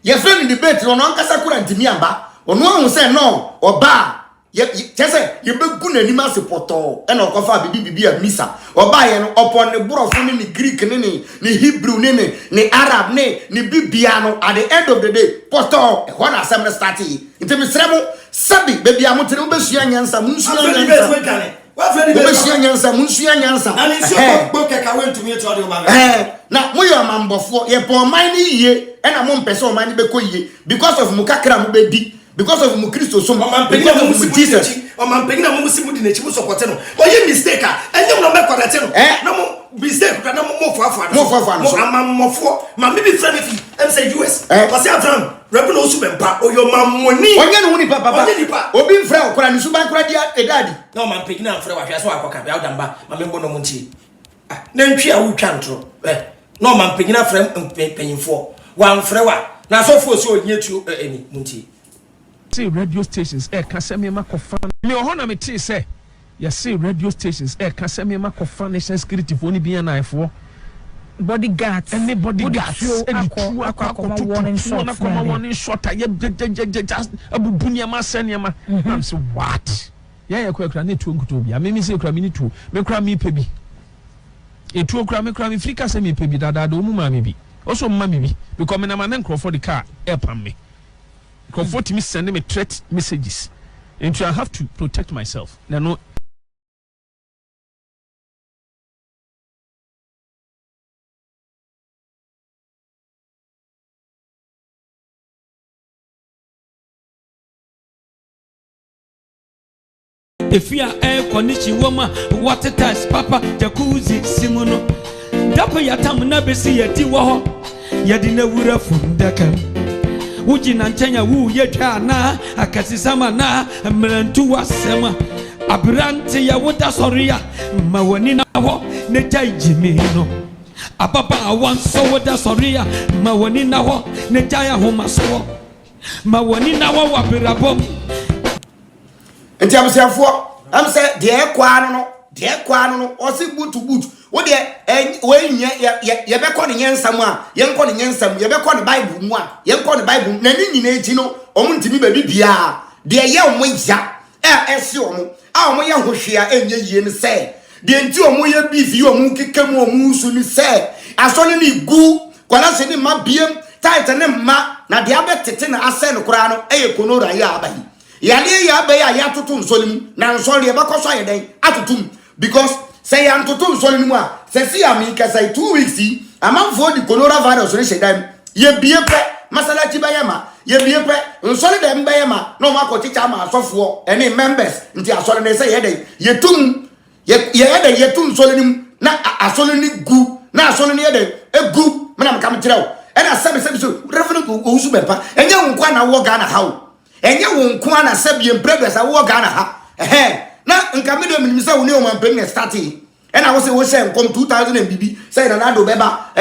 [SPEAKER 11] Your friend in debate on Uncle Sakura and Timiamba, or no one say no, or bar. Just say you be good animal supporter and or cover bibi a misa or buy an upon the bro from the Greek ni Hebrew ni Arab ni Bibiano at the end of the day porto one assembly starting into Mistremo Sabi baby amutin Ubesiansa Munsiansa and it's your book I went to meet you now we are mambo for ye poor mine ye and I'm on person mine because of Mukakra Mubedi. Because of Mukristo, so because of Jesus. Or man paying a Musimu in the Chibu Sopoteno. But you mistake, and you don't make what no mistake, no more for my maybe friend if you say US. What's your drum? Rebel Super or your mamma money. When papa, or being frail, Koran Suban Cradia, a daddy. No man picking up for what I saw. My member no Munchi. Then she will cantrol. No man picking up friend and paying for one frewa. Now so for so near to any Munchi. Radio stations kasemi makofa me ohona me ti say ya say radio stations kasemi makofa national security for ni bia na ifo bodyguards anybody guards akọ warning shot ya just abubunia ma seniama am say what ya kwakra na etu nkuto bia me say kra me ni tu me kra me pebi etu kra me frika say me pebi dada do mu ma me bi also ma me bi because me na man nkrofo for the car help me. Comfort me, sending me threat messages, and I have to protect myself. No.
[SPEAKER 13] If you are air condition woman, water test, papa, jacuzzi, simono, Dapa yatamuna besi yetiwo, yadina wura fundakam. Uji na nchenya wu yetwa na akasisama na mrantu wasema abrante ya woda soria mawani na ho ne jai jimino ababa awanso woda soria mawani na ho ne jai ahomaso mawani na wo wabirabom
[SPEAKER 11] enti amsiafo am say de kwano no osi butu wo de we nya ye be ko ne nyansam a ye nko ne nyansam ye be ko ne bible mu a ye nko ne bible na ni nyina eji no omuntimi ba bibia de ye omo ya esi omo a omo ye hohwea enye yie ne se de enti omo ye bifi omo kekam omo su ni se asone ni gu kwala se ni mabiem tight ne ma na de abetete na ase no kura no eye konora ya abai yale ya abai ya totum solim na nsori e be ko so ayeden atotum because say am to tum so ni mu a say see am ka say 2 weeks amam for the coronavirus re shedam ye bie pe masalachi bayama ye bie pe nsori dem bayama no ma ko chicha ma asofo any members nti asori ne say ye dey ye tum ye tum so ni na asori ni gu na asori ni ye dey egu me na kam kire o ena sabe so reverend Owusu Bempa enye wo nkwa na wo Ghana ha o enye wo nkwa na sabe empregbes wo Ghana ha na nka me do minim say wo ne o man pen starting ena wo say wo share nkom 2000 and bibi say Nanado beba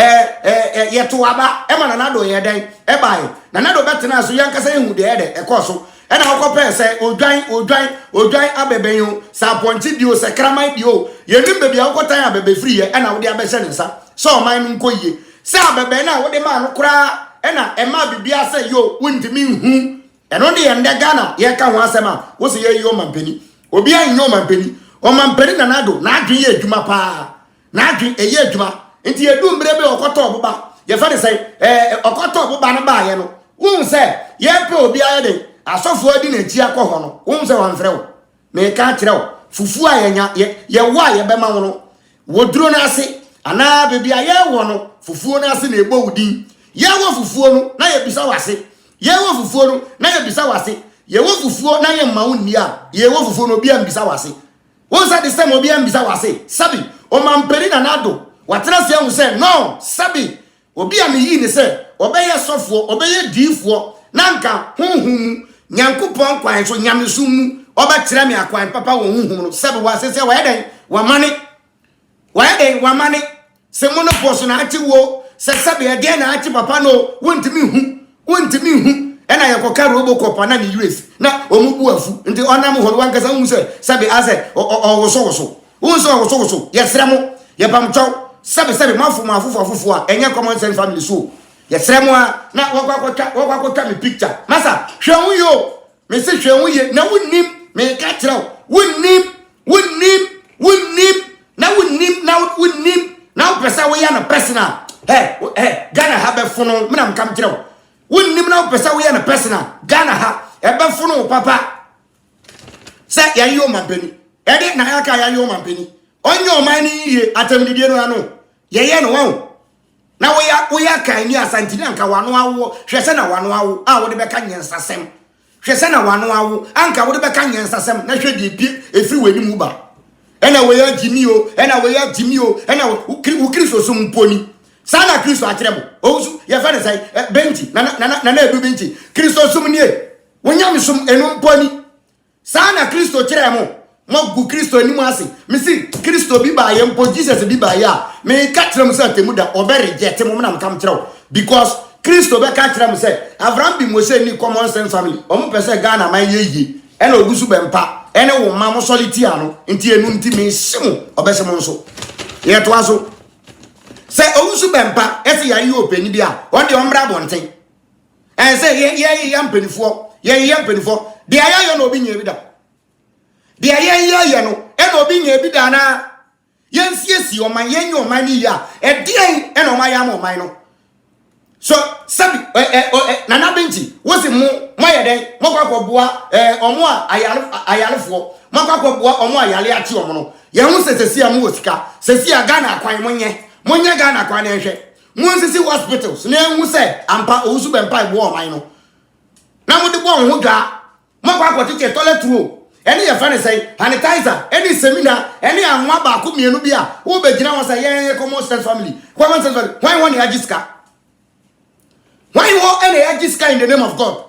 [SPEAKER 11] yeto aba e ma Nanado ye den e bai Nanado betena so yanka say hu de e koso ena wo ko pe say odwan abebenyo sa ponti dio se kraman dio ye nim be bia wo kotan abebe free ye ena wo de abehye ne nsa so man nko yie say abebe na wo de ma no kra ena e ma bibia say yo wuntimi hu eno de ye nde Ghana ye ka ho asema wo se ye yo mampeni obi an yo mampeni o mampeni Nanado na adwen ye adwuma pa na adwen eye adwuma nti edu mbre be okoto oboba ye fa de say okoto oboba no ba ye no wo se ye pe obi aye de asofo adi na ji akọ no wo se wan frɛ wo me ka kyerɛ wo fufu a ye wa ye be ma wo no woduro na ase ana bebi aye wo no fufu na ase na ebo wudin ye wo fufu no na ye bisa wase ye wo fufu no na ye bisa wase ye wo fufu na ye ma wo ni a ye wo fufu no bia bisa wase wo sa de sem obi am bisa wase sabi o mamperi Nanado watena se hu se no sabi obi am yi ni se obeye sofo obeye diifo nanka hunhum nyankopon kwan so nyamesum obekyere me akwan papa wo hunhum no sabi wa se wa eden wa mane se mono poso na achi wo se sabi e de na achi papa no wontimi hu ena yakoka Robocop na ni US na omubu afu nti onam ho wankasa hu se sabi ase owoso yesremo ye pamcho sabi mafu a enye common sense family so yesremo a na wakwa me picture masa hwehu yo me se hwehu ye na wonnim me ka kire wonnim na pesa we ya na personal Ghana ha be fono me na mkam kire wonnim na pesa we ya na personal Ghana ha e be fono papa se ya yo mampeni e de na aka ya yo mampeni onye oman ni ye atamdidie no ano ye no wo na wo ya kan ni asantini anka wano awo hwese na wano awo a wo de beka nyensasem hwese na wano awo anka wo de beka nyensasem na hwe de pie efiri wani mu ba ena wo ya jimio ena wo Kristo so mponi sana Kristo akyeremo Owusu ye fa de sai benchi na edu benchi Kristo so mnie wonyam som enu mponi sana Kristo kyeremo mogu Kristo ni mu ase misi Kristo bi ba ye mpo Jesus bi ba ya me ka kyerem se atemuda obere je temo na mkam kyerem because Kristo be ka kyerem se Abraham bi Mose ni common sense family omo pese Ghana man yeyi ena Owusu Bempa ene wo mamo soliti ano nti enu nti me simu obese mo nso ye to aso se Owusu Bempa ese ya yi openi bia won de omra bonten en se ye yampenifo de ayayo no obi nye bi da de ayayo no ena obi nye bi da na yensiesi oman yenyo oman ni ya edien ena oman ya mo oman no so sabi nana benchi wosi mo yeden mo kwakoboa omo ayalefo mo kwakoboa omo ayale achi omo no ye hu sesesi amu osika sesi Ghana akwan monye Ghana akwan ehwe mo sesi hospitals na hu se ampa Owusu Bempa ibo oman no na mo de bo ho dwa mo kwakotete toilet roll eni ye fane say sanitizer eni seminar eni anwa ba ko mienu bia wo begina won say ye common sense family why one yajiska why you want any yajiska in the name of God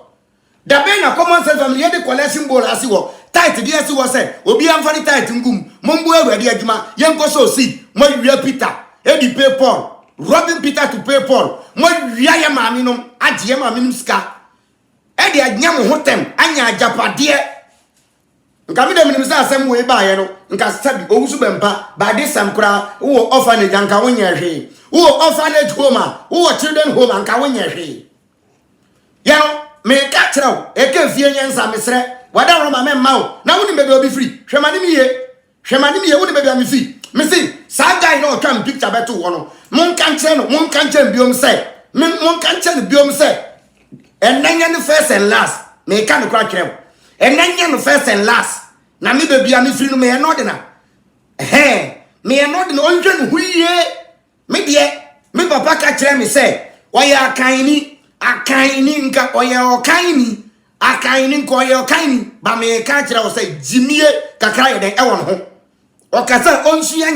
[SPEAKER 11] da be na common sense family ye de collection bowl asi wo tight dia si wo say obi am fani tight ngum mombu awade adwuma ye nko so seed mo wi Peter e di pay Paul Robin Peter to pay Paul mo wi ya maami no agye maami no ska e de anyam hotem anya ajapade nka mi dem nim sa asem we ba ye no nka sabi Owusu Bempa ba de sam kura wo orphanage nka wo nya hwe wo orphanage home wo children home nka wo nya hwe ye no me ka kyerɛw e ka fie nyensa mesrɛ wada ro ma me mawo na wo ni bebe obi free hwemani mi ye wo ni bebe am free me see sa guy no twa picture beto wo no mon kan kyerɛ biom sɛ enanya no first and last me ka no kra kyerɛw enanya no first and last na me baby am free no me no de na me no de no onhwe no huye me de me papa ka kyerɛ me sɛ oya akaini nka oya okaini akaini nka oya okaini ba me ka kyerɛ wo sɛ jimie kakra ye den e won ho okasa onsua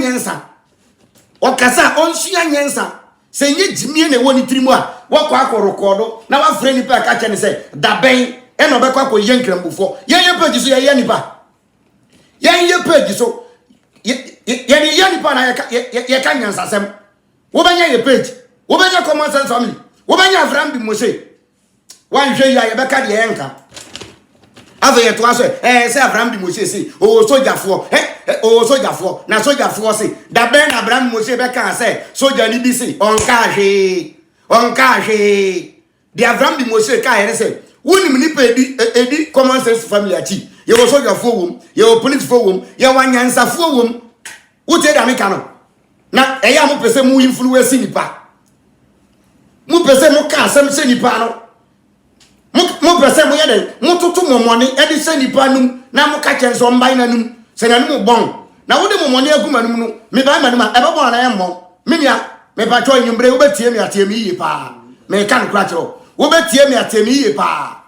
[SPEAKER 11] nyensa se nye jimie ne woni trimu a wakọ akọrọkọdo na wa frɛ nipa ka kyɛ ne sɛ daben ɛna ɔbɛkɔ akɔ yɛ nkrambufo yɛ page so yɛ nipa yɛ page so yɛ nipa na yɛ ka nyansasɛm wo bɛnya yɛ page wo bɛnya common sense family wo bɛnya Abraham bi Mose wan hwɛ ya yɛ bɛka de yɛ nka ave yɛ to aso sɛ Abraham bi Mose se o sojafo na sojafo se daben na Abraham Mose bɛka sɛ soja ni bi se onka hwe de Abraham bi Mose ka yɛ sɛ wonim nipa edi common sense family achi ye wo sojafo wom ye wo police fo wom ye wanyansafo wom wo te da me ka no na eya mo pese mu influence nipa mo pese mo ka asem se nipa no mo pese mo ye den mo toto momone e de se nipa num na mo ka chen so mban nanum se nanum bon na wo de momone aguma num no me ba manum e be bon na ye mo me nia me pa twa nyumbre wo betie me atemi yi pa me ka no kra kro wo betie me atemi yi pa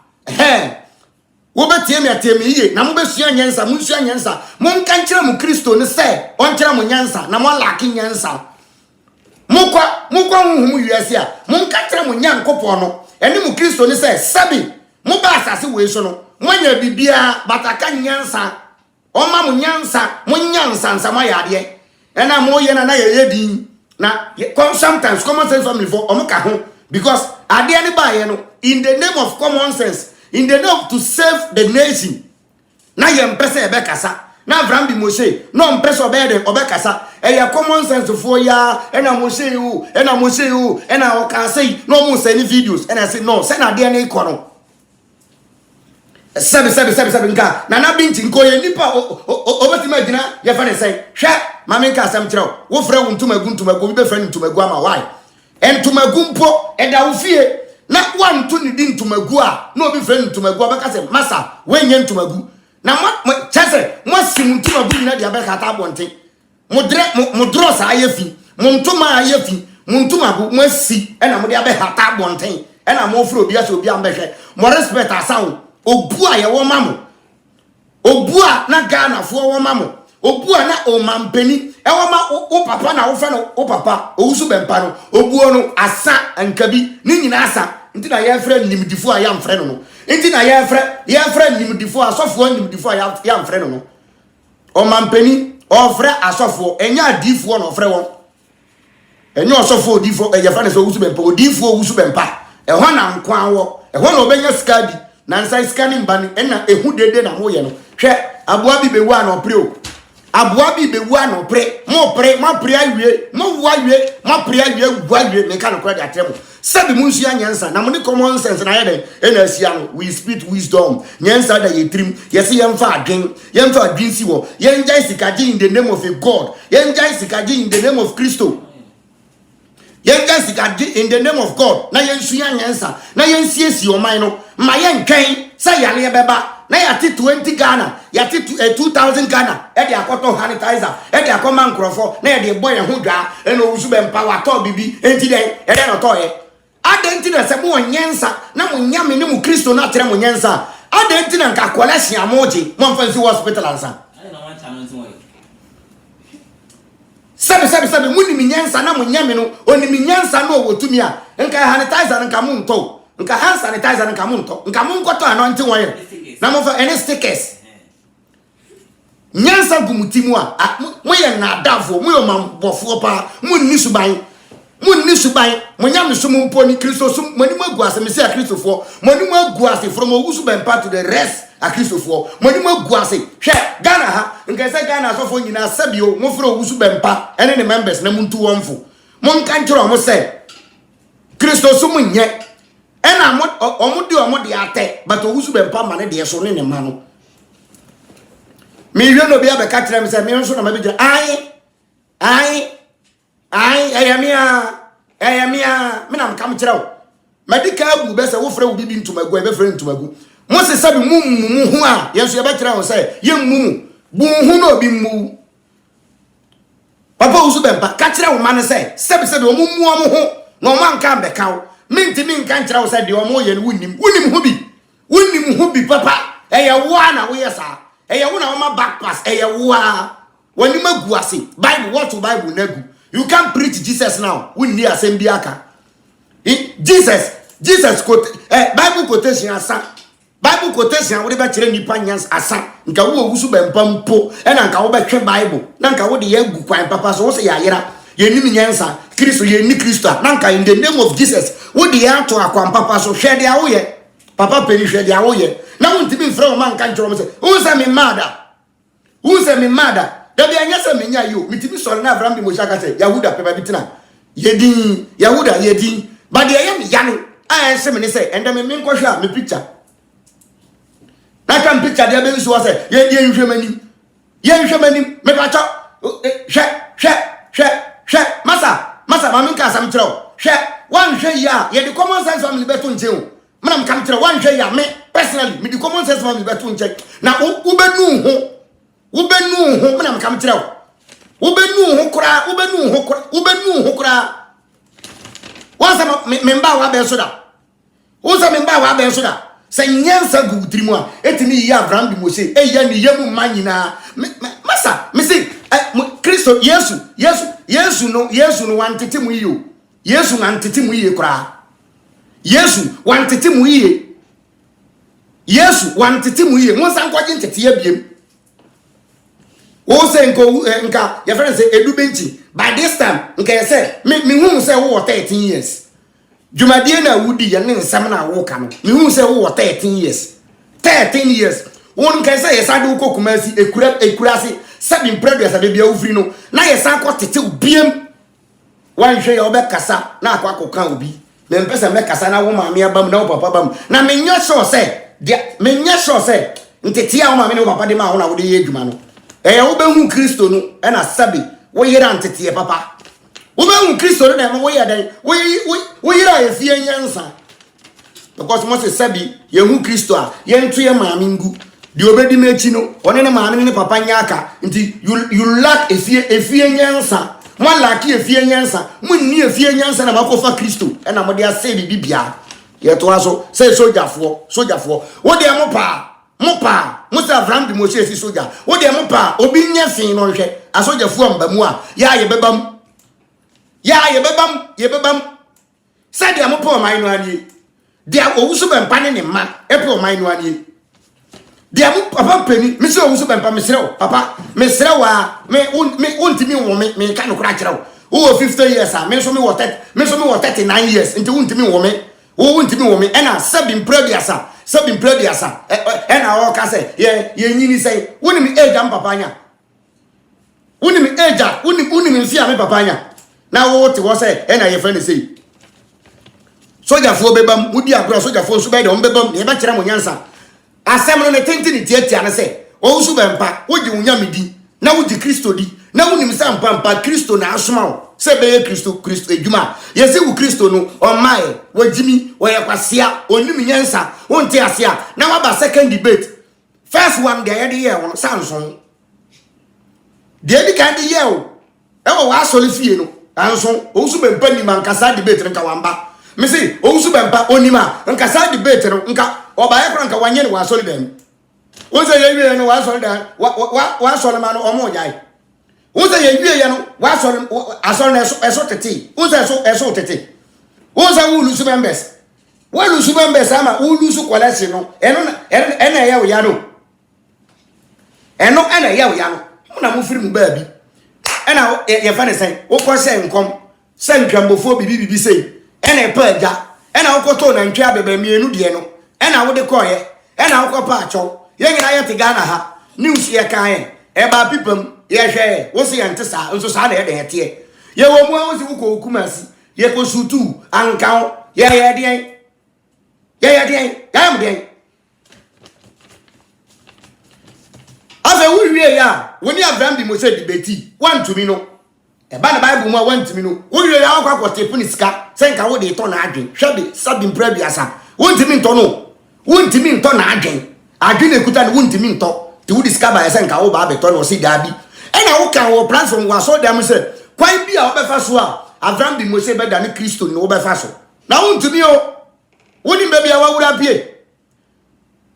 [SPEAKER 11] wo betie me atemi yi na mo besua nyansa mo sua nyansa mo nka nkira mo Kristo ne se on kira mo nyansa na mo laki nyansa mo kwa huhu wiase a mo nka kira mo nyankopo no ene mo Kristo ne se sabi mo ba asase we so no mo nya bibia bataka nyansa o ma mo nyansa nsa ma yade ena mo ye na ye din na sometimes common sense family for o mo ka ho because ade ani ba ye no in the name of common sense in the name to save the nation na ye mpese ebe kasa na Abraham bi Mose no mpese obe kasa ya common sense for ya ena Mose yu ena o ka say no mo send videos ena say no say na de na ikono sabe nka na binti nko ye nipa obetima gina ye fa ne say hwe mame nka asem kire wo fra wo ntumagu bi be fra ntumagu ama why entumagu mpo eda wo fie na wantu ni di ntumagu a na obi fra ntumagu abeka say masa wenye ntumagu na chese mo sim ntumagu na dia be kata abonten mo dro sa ayefi mo ntuma ayefi mo ntumagu mo si na mo dia be hata abonten na mo fra obi ase obi ambehwe mo respect asan obu a ye wo mamo obu a na Ghana fo wo mamo obu a na o mampeni e wo ma o papa na wo fa no o papa o wusu bempa no obu no asa ankabi ni nyina asa nti na ye frɛ nimdifo a ya mfrɛ no nti na ye frɛ nimdifo asofo nimdifo a ya mfrɛ no o mampeni o frɛ asofo enya adifo no frɛ won enya asofo odifo ye fa ne so wusu bempa odifo wusu bempa e ho na nkwa wo e ho na obenya skadi na nsa scanning ban na ehu dede na mo ye no hwe aboa bi bewu na opre o aboa bi bewu na opre mo pre awie mo wu awie mo pre awie wu awie me ka no kwa de atremo sabi mu nsu anyansa na mo ne common sense na ye de na asia no we speak wisdom nyansa da ye trim ye se yemfa adwen si wo ye njai sikaji in the name of a God ye njai sikaji in the name of Christo yen just in the name of God na yen suya nyansa na yen siesi oman no ma yen twen say yale beba na yati 20 Ghana yati 2000 Ghana e de akoto sanitizer e de akoma nkrofo na e de boy ho dwa e no wusu be empower to bibi enti den e de no to ye adenti na se mo nyansa na mo nyame ne mo Kristo na tere mo nyansa adenti na nka collection amoje mo fancy hospital ansa sabe muni minyansa na munnyame no oni minyansa no wotumi a nka sanitizer nka mu nto nka hand sanitizer nka mu nto nka mu nkoto anonte won na mo fa any stickers nyansa gumutimu a mo ye na adafo mo yo mambofo pa munni suban munyame sumu mpo ni Kristo sum mani magu ase me se Kristofo mani magu ase from owusu ben part to the rest a Kristofo mani magu ase hwe Ghana ha nka se Ghana so fo nyina sabio mo fro owusu ben pa ene ne members na muntu wonfo mo nka ntro mo se Kristo sum nye ena mo omode ate but owusu ben pa ma ne de so ne ma no mi hwe no bia be ka kire me se me nso na ma be gya ayamia me na mkam kire wo medical bu be se wo frɛ wo bibi ntumagu e be frɛ ntumagu mo se sabi mu hu a yenso ye be kire wo se ye mu bu hu no bi mu papa usu bempa ka kire wo ma ne se sabi o mu o hu no ma nka be ka wo minti min kan kire wo se de o mo ye wunim hu bi papa eye wo na wo ye sa eye wo na wo ma back pass eye wo a wani magu ase bible what to bible nagu You can't preach Jesus now. We need assembly aka. Jesus quote Bible quotation asa. Bible quotation we be kire nipa nyans asa. Nka wo ogusu bempa mpo e na nka wo be twe Bible. Na nka wo de ye gu kwan papa so wo se ya yera. Ye nim nyansa. Kristo ye ni Kristo. Na nka in the name of Jesus. Wo de ya to akwan papa so hwe de awo ye. Papa peni hwe de awo ye. Na wo ntimi mfra wo man kan kire wo se. Wo se me mada. Wo se me mada. Da bi anya se me nya yo. Mitimi so na Abraham bi mo shaka se Yahuda pepa bitina. Yedin Yahuda yedin. But the am yanu. I say me say and me nko hwa me picture. Na kan picture there be so say ye nhwemani. Ye nhwemani me ba cha hwe masa ma me ka sam kire hwe wan hwe ya ye the common sense family beto nche o. Manam kam kire wan hwe ya me personally me the common sense family beto nche. Na ubenu ho manam kam kire o. Ubenu ho kura Once memba wa be so da. Once memba wa be so da. Se nyansa gu trimu a etimi ya Abraham bi Mose e ya ni yemu manyina. Masa me say Kristo Yesu no wantete mu yi o. Yesu wantete mu yi kura. Yesu wantete mu yi. Yesu wantete mu yi. Mo san kwaje ntete ya biem. O se nka your friend say edu benchi. By this time nka say me hu say wo 13 years. Jumadie na wudi ya ne nsam na wo ka no. Me hu say wo 13 years. 13 years. Won nka say yesa de ko kumasi ekura se sabin predo yesa bia ufri no. Na yesa ko tete ubiem. Wan hwe ya obekasa na akwa koka obi. Me mpesa me kasa na wo maame abam na wo papa bam. Na me nya sure say ntete ya wo maame ne wo papa de ma wo na wo de ye adwuma no. Wo be hu Kristo no e na sabi wo yira ntete papa wo be hu Kristo no na wo yira dan wo yira efie nyansa because mo se sabi ye hu Kristo a ye nto ye maame ngu de obedi mechi no one ne maame ne papa nyaka nti you lack efie nyansa mo lack efie nyansa mo ni efie nyansa na makofa Kristo e na mo de ase bibia ye to aso say sojafo wo de Mopa, Musa Abraham bi Mose si soja. Wo de mopa, obi nya fin no hwe. Asoja fu amba mu a, ya ye bebam. Sa de mopa o man no ani. De owusu bempa ne ma, epe o man no ani. De mo papa peni, me se owusu bempa me sere papa, me sere wa, me untimi wo me ka no kura kire wo. Wo 50 years a, me so me wo 39 years. Nti untimi wo me. Wo untimi wo me, e na sabin prodiasa. Sabin prodiasa ena o ka say ye nyini say woni mi age am papa nya woni mi age woni mi mfia me papa nya na wo te wo say ena ye friend say soja fo bebam wudi agro soja fo so be de on bebam ye ba kire mo nyansa asem no ne tenti ni tiatia na say wo su bempa wogi unya medi na wogi Kristo di na woni mi sa mpa Kristo na asoma wo se be ye Kristo edwuma ye se wu Kristo no on mai wajimi wo ye kwasia oni mi nyansa wonte asia na waba second debate first one dey the year won sanson dey di kan the year o e wo wa sole fie no anson o su be mpa ni man kasa debate nka wamba me say o su be mpa onima nka sa debate no nka oba ye kra nka wanye ni wa sole dem wo se ye wie no wa sole dan wa sole ma no omo jai wo se ye wie ye no wa sole asole eso tete wo se eso tete wo se wo lu su members wo lu su members ama wo lu su kwalasi no eno ya wo ya no eno ena ya wo ya no na mo firi mu ba bi ena ye fa ne sen wo ko se nkom se ntwambofo bibi sei ena e pa aja ena wo ko to na ntwa beba mienu de no ena wo de ko ye ena wo ko pa acho ye nyina ye te Ghana ha news ye kan ye e ba pipam ye hwe wo se yante sa nso sa na ye de hete ye wo mu wo se wo ko kumasi ye ko sutu ankan ye de Afa wuwie ya woni Abraham bi Mose debate wan to me no e ba na Bible mu wan to me no wuwie ya akwa kotepu ni sika senka wo de to na adwen hwebe sabin prabiasa wontimi nto no wontimi nto na adwen ekuta no wontimi nto te wo discover senka wo ba beto no si dabi e na wo kan wo platform wa so dem say kwan bi a wo be fa so a Abraham bi Mose be da ne Kristo no wo be fa so na wontimi o woni bebi a wawura pie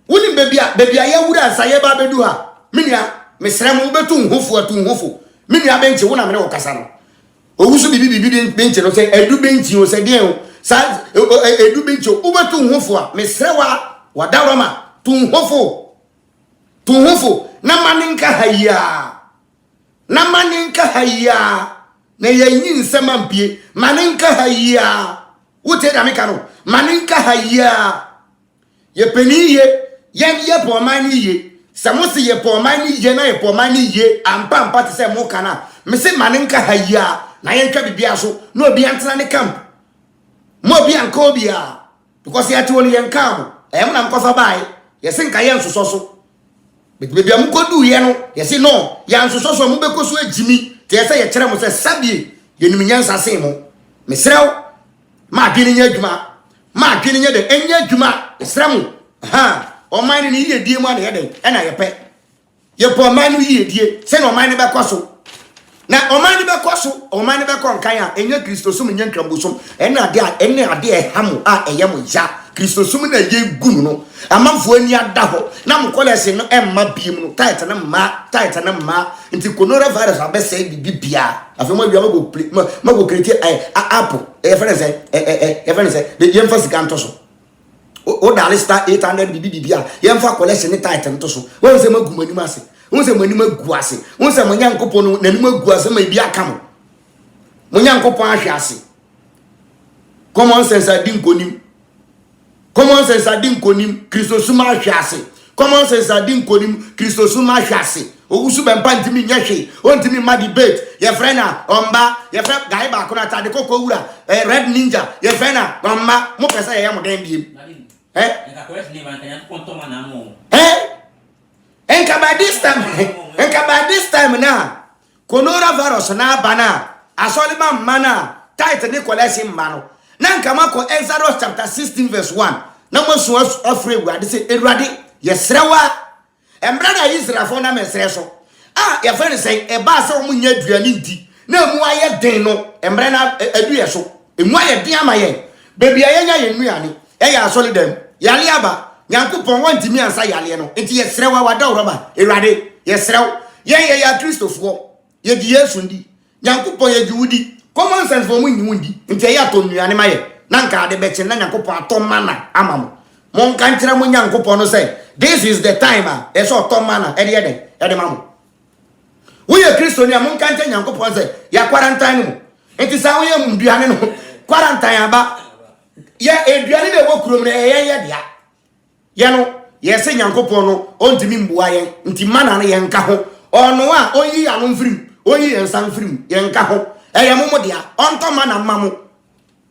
[SPEAKER 11] woni bebi a ya wura saye ba bedu ha minia mesrem wo betu nhofo minia benche wona mene wo kasa no owusu bibi bench no say edu bench o say den o sa edu bench o ubatu nhofo a mesrewa wadaroma tu nhofo na maninka haya na yanyin nsema mpie maninka haya wote da meka no maninka haya ye peniye ye po mani ye samusi ye po mani ye na ye po mani ye ampa te se mo kana me se maninka haya na ye ntwa bibia so no obi antena ne camp mo obi anka obia because ya ti woni ye nka mo em na nkofa bai ye se nka ye nsoso so bebi am kodu ye no ye se no ya nsoso so mo bekoso agimi te ye se ye kire mo se sabie ye nim nyansa se mo mesrew ma dwene nya adwuma ma dwene nya de enya adwuma esrem ha o man ni ye die mu na ye de na ye pe ye po man ni ye die se no man ni be kwaso na o man ni be kwaso o man ni be kon kan a enya Kristo sum nya nkrambosom ena ade e hamu a eye mo ja Kristo sum na ye gunu no amanfo ani ada ho na mo kolese no emma biem no tight na ma nti coronavirus abese bibia afemo awia mago create apple e friends de yemfa kanto so o dale star 800 bibia yemfa kolese ni tight nto so won se magu manima ase won se manima gu ase won se manyankopon no nanima gu ase ma bia aka mo manyankopon ahwe ase common sense adin konim common sense adin konim Kristo suma ahwe ase common sense adin konim Kristo suma ahwe ase owusu bempa ntimi nyahwe ontimi ma debate ye frena omba ye fre guy ba kono atade kokko wura red ninja ye frena omba mo pesa ye mo den biem enka by this time na coronavirus na bana asoliba mana tight ni kolesi mbano na nka mako Exodus chapter 16 verse 1 na mo so afre wu ade se erade yesrewa embrada Israel fo na mesre so ye fere say e ba se o munya aduane ndi na mu aye den no embre na aduye so emu aye den amaye bebi aye nya ye nuane e ya asoli dem yale aba Nyankopon wantimi ansa yale no enti yesrewa wada oroba erade yesrew ye ya Kristofo ye di Yesu ndi Nyankopon ye giwudi common sense for munyi wundi enti ya to nuane maye na nka ade beche na Nyankopon atomana amamo mon kan kira mo Nyankopon no say this is the time e so atomana e de mamo wo ye Kristo ni mon kan kira Nyankopon say ya quarantine mo enti sa wo ye mduane no quarantine aba ye eduane be wo kurom na ye dia ye no ye se Nyankopon no ontimi mbua ye nti mana na ye nka ho ono a oyi anu mfirim oyi ensan mfirim ye nka ho eye momo dia onto mana mamo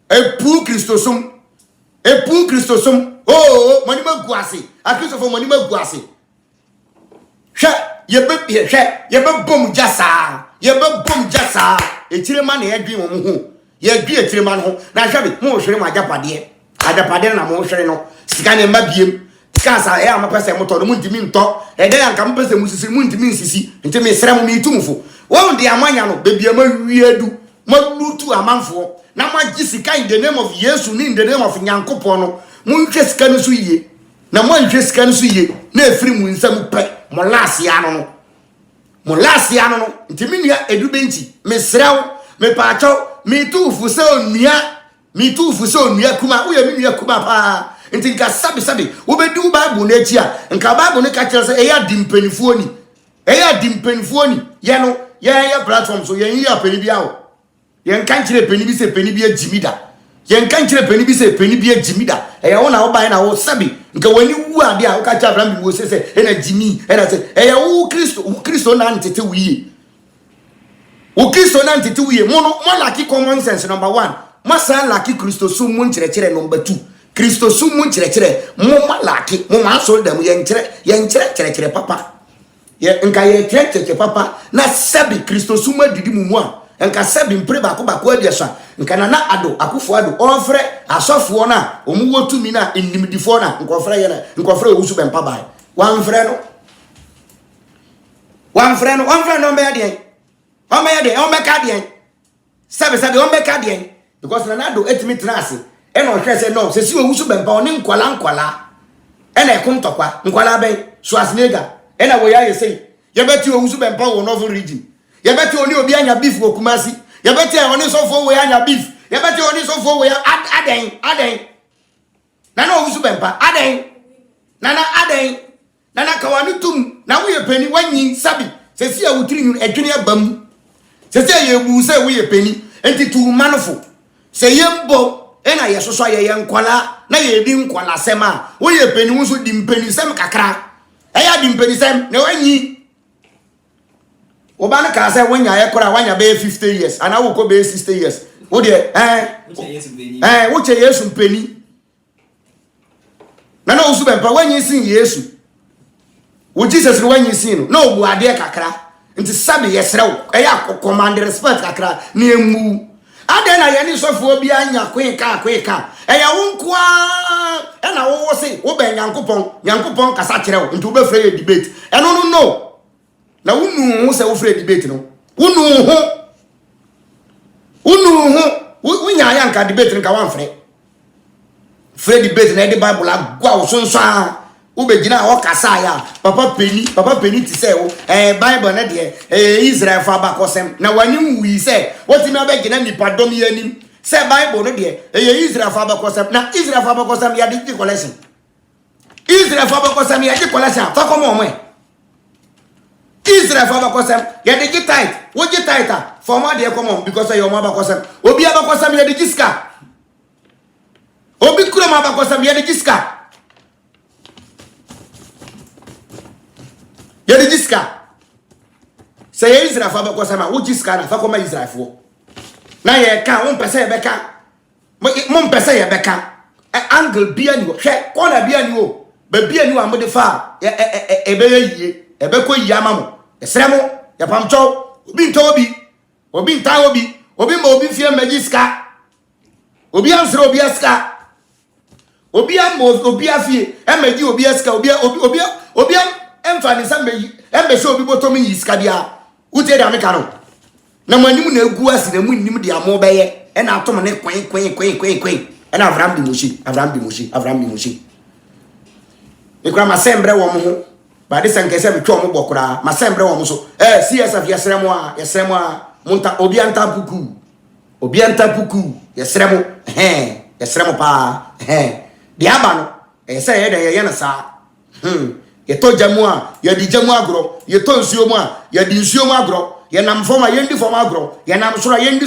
[SPEAKER 11] epu Kristo sum mani maguase a Kristofo mani maguase ye be bom jasa etire ma na ye dwi mo ho ye dwi etire ma no ho na hwe mo hwere mo ajapade na mo hwere no sika ne mabiem kasa e amapese moto no muntimi nto e de yanka mpese musisi muntimi nsisi ntimi sere mo mitumfo won de amanya no bebia ma wiedu malutu amanfo na magisika in the name of Yesu ni in the name of Nyankopon no munhwe sika no so yie na munhwe sika no so yie na efiri mu nsam pe mo lase ano no ntimi nia edubenchi mesrew me paacho mitufu se onua kuma wo ya minua kuma pa nti nka sabi wo bedi wo Bible na echi a nka Bible ne ka kire se eya dimpenifuo ni ye no ye platform so ye ya peni bia wo ye nka kire peni bi se peni bia jimida ye nka kire peni bi se peni bia jimida eya wo na wo ban na wo sabi nka wani wu ade a wo ka kire Abraham bi wo se ena jimi ena se eya wo Kristo na ntete wiye wo Kristo na ntete wiye mo laki common sense number 1 masa laki Kristo sum mun kire number 2 Kristo sum mun kire mo malaki mo ma so dem ye kire papa ye nka ye kire papa na sabi Kristo sum adidi mu a nka sabi mpre bako adiasa nka na ado akufo ado onfre asofo na omu wotumi na inimdifo na nkofre owusu bempa bai wanfre no be ade o me ka de sabi o me ka de because na ado etimi trase e no hwe se no se si owusu bempa oni nkwala e na ekontokwa nkwala ben Schwarzenegger e na wo ya ye sei ye beti owusu bempa wo Northern region ye beti oni obi anya beef wo Kumasi yɛbɛte a wɔne sɔfo we anya beef yɛbɛte wɔne sɔfo we aden nana owusu bɛmpa aden nana kawani tum na wo yɛ pani wanyi sabi sɛsi a wotiri nyu adwene abam sɛsi a yɛbu sɛ wo yɛ pani enti tu manofo sɛ yɛmbɔ ɛna yɛsoso yɛ nkwala na yɛdi nkwala sɛm a wo yɛ pani wo so di mpani sɛm kakra ɛyɛ di mpani sɛm na wanyi Obana ka say when ya ekora wanya be 50 years and I will go be 60 years. Wo de wo che Yesu mpeni. Na no usu bempa wanyi sin Yesu. Wo Jesus no wanyi sin no obu ade kakra. Nti sabe yesrew eya command respect kakra na emu. Ade na ye ni sofo obi anya kwen ka. Eya wo nkoa e na wo se wo be Nyankopon kasa kirew nti wo be free debate. Eno no. Na unu se wo free debate no. Unu nya ya nka debate nka wan free debate na the Bible agwa wo sonso a wo be gina wo kasa ya papa peni ti se wo Bible na de Israel fa ba kosem na wani wi se woti me be gina nipa dom yanim se Bible no de Israel fa ba kosem na Israel fa ba kosem ya di collection Israel fa ba kosem ya di collection fa komo mo Israel for bakosem ya de tight wo get tighter for ma de come on because your mama bakosem obi abakosem ya de giska obi kuro ma bakosem ya de giska say Israel for bakosem wo giska na fa koma Israel for na ye ka won pese ye beka mo pese ye beka angle bia ni wo hwe corner bia ni wo ba bia ni wo amode fa ebe yie ebe ko yi amamo esremo ya pamcho obi ntobi obi ntaobi obi ma obi fie magiska obi ansro obi aska obi amo obi afie emagi obi aska obi emfani sambeyi embe obi botomi yiska dia ute da meka no na manim na egu asi na munnim dia mo beye e na atom ne kwen e na Abraham di moshi ekura masembre wo mo ho ba de sankese me twa mo bokura masembre wo mo so CSF yesremo a munta obi anta puku yesremo yesremo pa di aba no say ye de ye na sa ye to jamu a ye di jamu agro ye to nsuo mu a ye di nsuo mu agro ye nam foma ye ndi foma agro ye nam soro ye ndu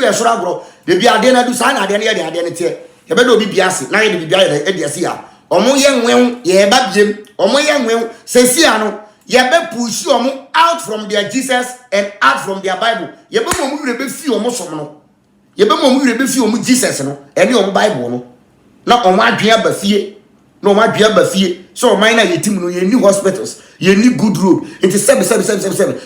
[SPEAKER 11] esoro agro de bi ade na du sa na ade na ye de ade ne tie ye be do obi biase na ye de bibia ye de ase a omo ye nwen ye ba biem omo ye nwen sesi ano ye be push omo out from their Jesus and out from their Bible ye be mo mu be fi omo som no ye be mo mu be fi omo Jesus no ene omo Bible no na omo adwea ba fie na omo adwea ba fie so omo na ye tim no ye ni hospitals ye ni good road into 7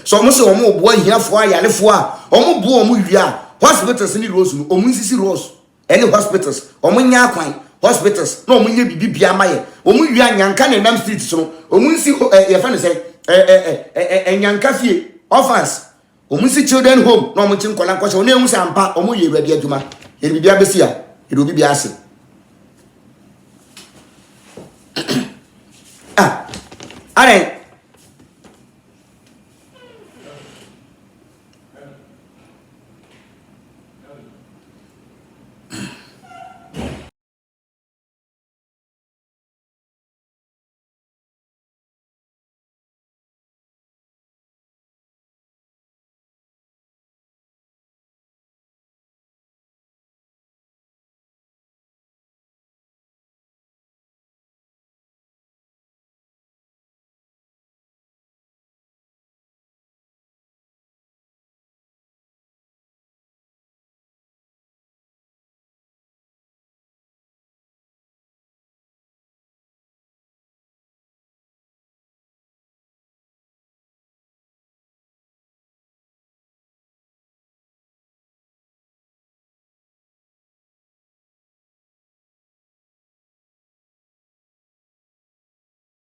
[SPEAKER 11] so omo se omo obo ahiafo ayalefo a omo bo omo wia hospitals ni rose no omo nsisi rose ene hospitals omo nya akwan hospitals no omo nye bibi bia maye omo wia nyanka na nam street so omo nsi ye fa ne say nyanka fie orphans omo nsi children home no omo chin kola nkosha oni ehun sampa omo ye ewrade adwuma ye bibi abesia ye do bibi ase are